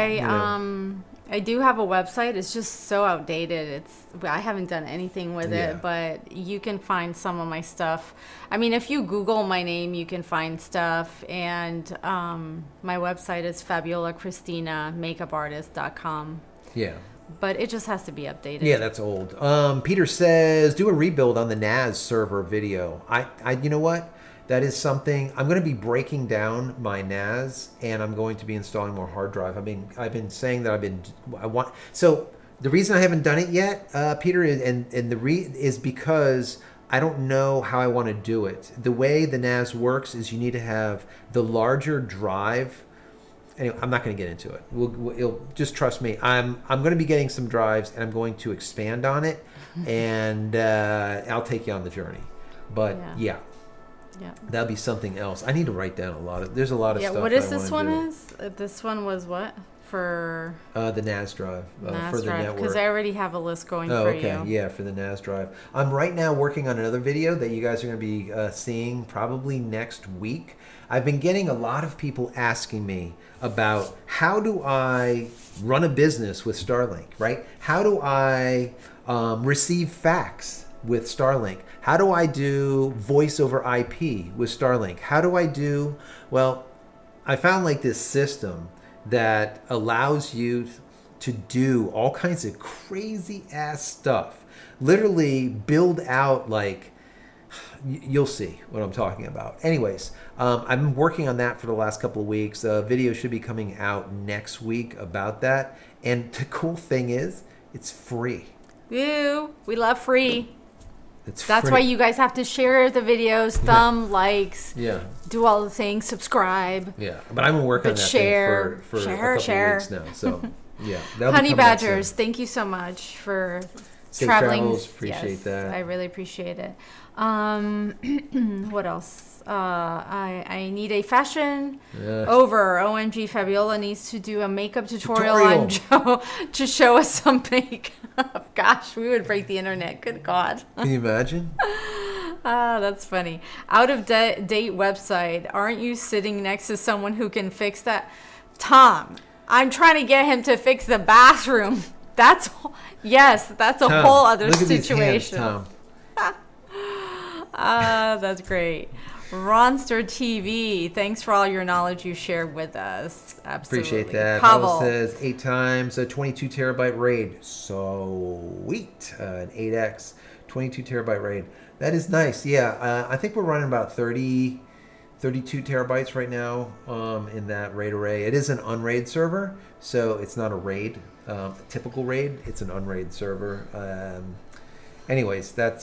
have a website. It's just so outdated. I haven't done anything with Yeah. it, but you can find some of my stuff. I mean, if you Google my name, you can find stuff. And my website is FabiolaCristina, makeupartist.com. But it just has to be updated. Yeah, that's old. Peter says, do a rebuild on the NAS server video. You know what? That is something I'm going to be breaking down my NAS, and I'm going to be installing more hard drive. I've been saying that so the reason I haven't done it yet, Peter, is because I don't know how I want to do it. The way the NAS works is you need to have the larger drive. Anyway, I'm not going to get into it. You'll just trust me. I'm going to be getting some drives, and I'm going to expand on it, and I'll take you on the journey. But yeah. That'll be something else. I need to write down there's a lot of stuff. What is this one is? This one was what? For the NAS drive NAS for the drive, network. because I already have a list going for you. Yeah, for the NAS drive. I'm right now working on another video that you guys are going to be seeing probably next week. I've been getting a lot of people asking me about how do I run a business with Starlink, right? How do I receive fax with Starlink? How do I do voice over IP with Starlink? How do I do, I found like this system that allows you to do all kinds of crazy ass stuff. Literally build out you'll see what I'm talking about. Anyways, I've been working on that for the last couple of weeks. A video should be coming out next week about that. And the cool thing is, it's free. Ew, we love free. That's free. why you guys have to share the videos, likes, do all the things, subscribe. Yeah, but I'm working on that share, thing for a couple of weeks now. So, Honey Badgers, thank you so much for Safe traveling. travels, appreciate that. I really appreciate it. What else? I need a fashion over. OMG, Fabiola needs to do a makeup tutorial on Joe to show us some makeup. Gosh, we would break the internet. Good God. Can you imagine? That's funny. Out of date website. Aren't you sitting next to someone who can fix that? Tom, I'm trying to get him to fix the bathroom. That's a Tom, whole other look at situation. these hands, Tom. That's great. Ronster TV, thanks for all your knowledge you shared with us. Absolutely. Appreciate that. Pavel Pavel says 8 times a 22 terabyte RAID. Sweet. An 8X 22 terabyte RAID. That is nice. Yeah, I think we're running about 32 terabytes right now in that RAID array. It is an unraid server, so it's not a RAID, a typical RAID. It's an unraid server. Anyways, matter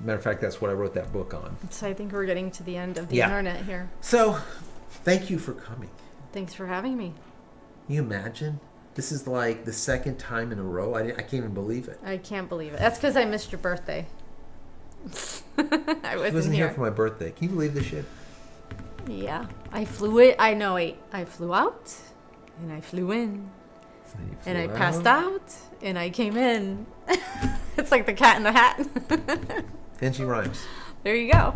of fact, that's what I wrote that book on. So I think we're getting to the end of the internet here. So, thank you for coming. Thanks for having me. Can you imagine? This is like the second time in a row. I can't even believe it. I can't believe it. That's because I missed your birthday. I wasn't here for my birthday. Can you believe this shit? Yeah. I flew it. I flew out and I flew in. And I passed out and I came in. It's like the cat in the hat. And she rhymes. There you go.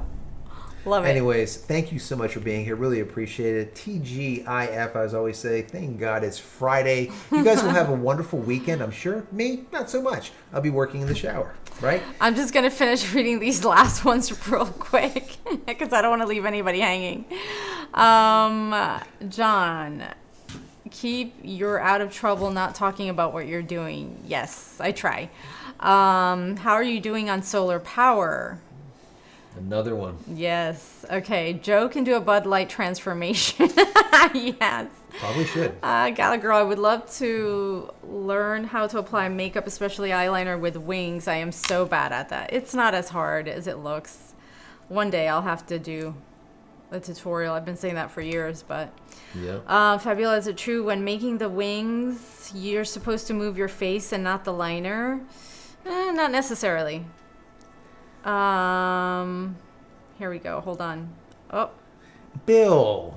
Love it. Anyways, thank you so much for being here. Really appreciate it. TGIF, as I always say. Thank God it's Friday. You guys will have a wonderful weekend, I'm sure. Me, not so much. I'll be working in the shower, right? I'm just going to finish reading these last ones real quick because I don't want to leave anybody hanging. John, you're out of trouble not talking about what you're doing. Yes, I try. How are you doing on solar power? Another one. Yes. Okay. Joe can do a Bud Light transformation. Yes. Probably should. Gala Girl, I would love to learn how to apply makeup, especially eyeliner with wings. I am so bad at that. It's not as hard as it looks. One day I'll have to do a tutorial. I've been saying that for years, but yeah. Fabiola, is it true when making the wings you're supposed to move your face and not the liner? Not necessarily. Here we go. Hold on. Oh, Bill,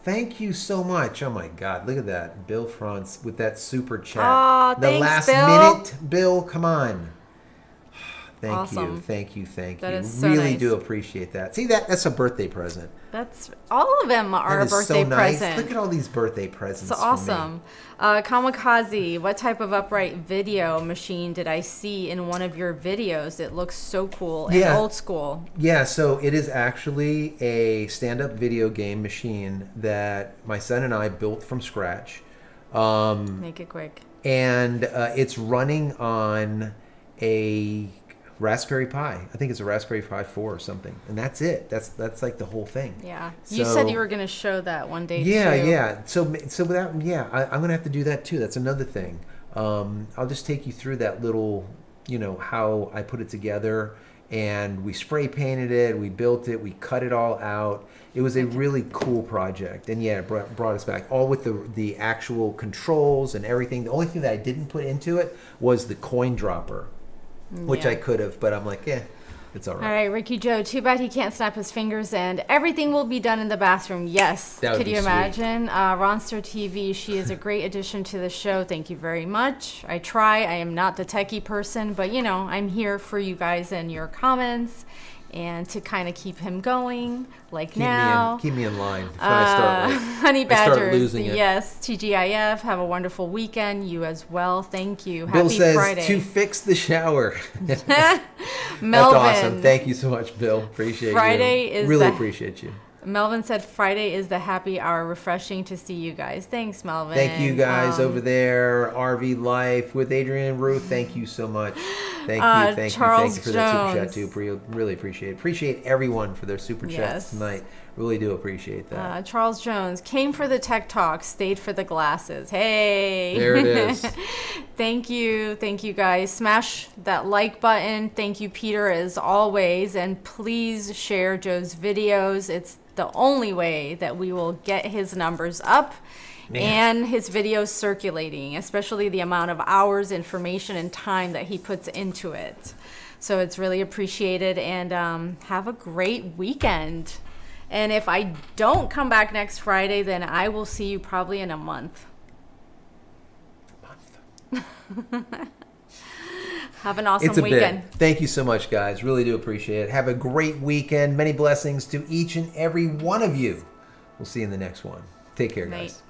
thank you so much. Oh my God, look at that, Bill France with that super chat. Aw, the thanks, last Bill. minute, Bill. Come on. Thank Awesome. you. That is so Really nice. do appreciate that. See, that's a birthday present. that's all of them are That a is birthday so nice. present. Look at all these birthday presents. So for me. awesome. Kamikaze, what type of upright video machine did I see in one of your videos? It looks so cool and Yeah. old school. Yeah, so it is actually a stand-up video game machine that my son and I built from scratch. Make it quick. And it's running on a Raspberry Pi. I think it's a Raspberry Pi 4 or something. And that's it. That's like the whole thing. Yeah. You said you were going to show that one day Yeah, too. yeah. So without, I'm going to have to do that too. That's another thing. I'll just take you through that little, how I put it together. And we spray painted it, we built it, we cut it all out. It was a really cool project. And yeah, it brought us back. All with the actual controls and everything. The only thing that I didn't put into it was the coin dropper. Which Yeah. I could have, but I'm like, it's all right. All right, Ricky Joe, too bad he can't snap his fingers and everything will be done in the bathroom. Yes. That would Could be you sweet. imagine? Ronster TV, she is a great addition to the show. Thank you very much. I try. I am not the techie person, but I'm here for you guys and your comments and to kind of keep him going now. Keep me in line. If I start, Honey I start Badgers, losing it. yes. TGIF, have a wonderful weekend. You as well. Thank you. Bill Happy says Friday. to fix the shower. Melvin. That's awesome. Thank you so much, Bill. Appreciate Friday you. is really the- appreciate you. Melvin said Friday is the happy hour. Refreshing to see you guys. Thanks, Melvin. Thank you guys over there. RV Life with Adrian and Ruth. Thank you so much. Thank you Charles for that super chat Jones. too. Really appreciate it. Appreciate everyone for their super chats Yes. tonight. Really do appreciate that. Charles Jones came for the tech talk, stayed for the glasses. Hey. There it is. Thank you guys. Smash that like button. Thank you, Peter, as always. And please share Joe's videos. It's the only way that we will get his numbers up. And his videos circulating, especially the amount of hours, information, and time that he puts into it. So it's really appreciated, and have a great weekend. And if I don't come back next Friday, then I will see you probably in a month. Have an awesome It's a weekend. bit. Thank you so much, guys. Really do appreciate it. Have a great weekend. Many blessings to each and every one of you. We'll see you in the next one. Take care, guys. Night.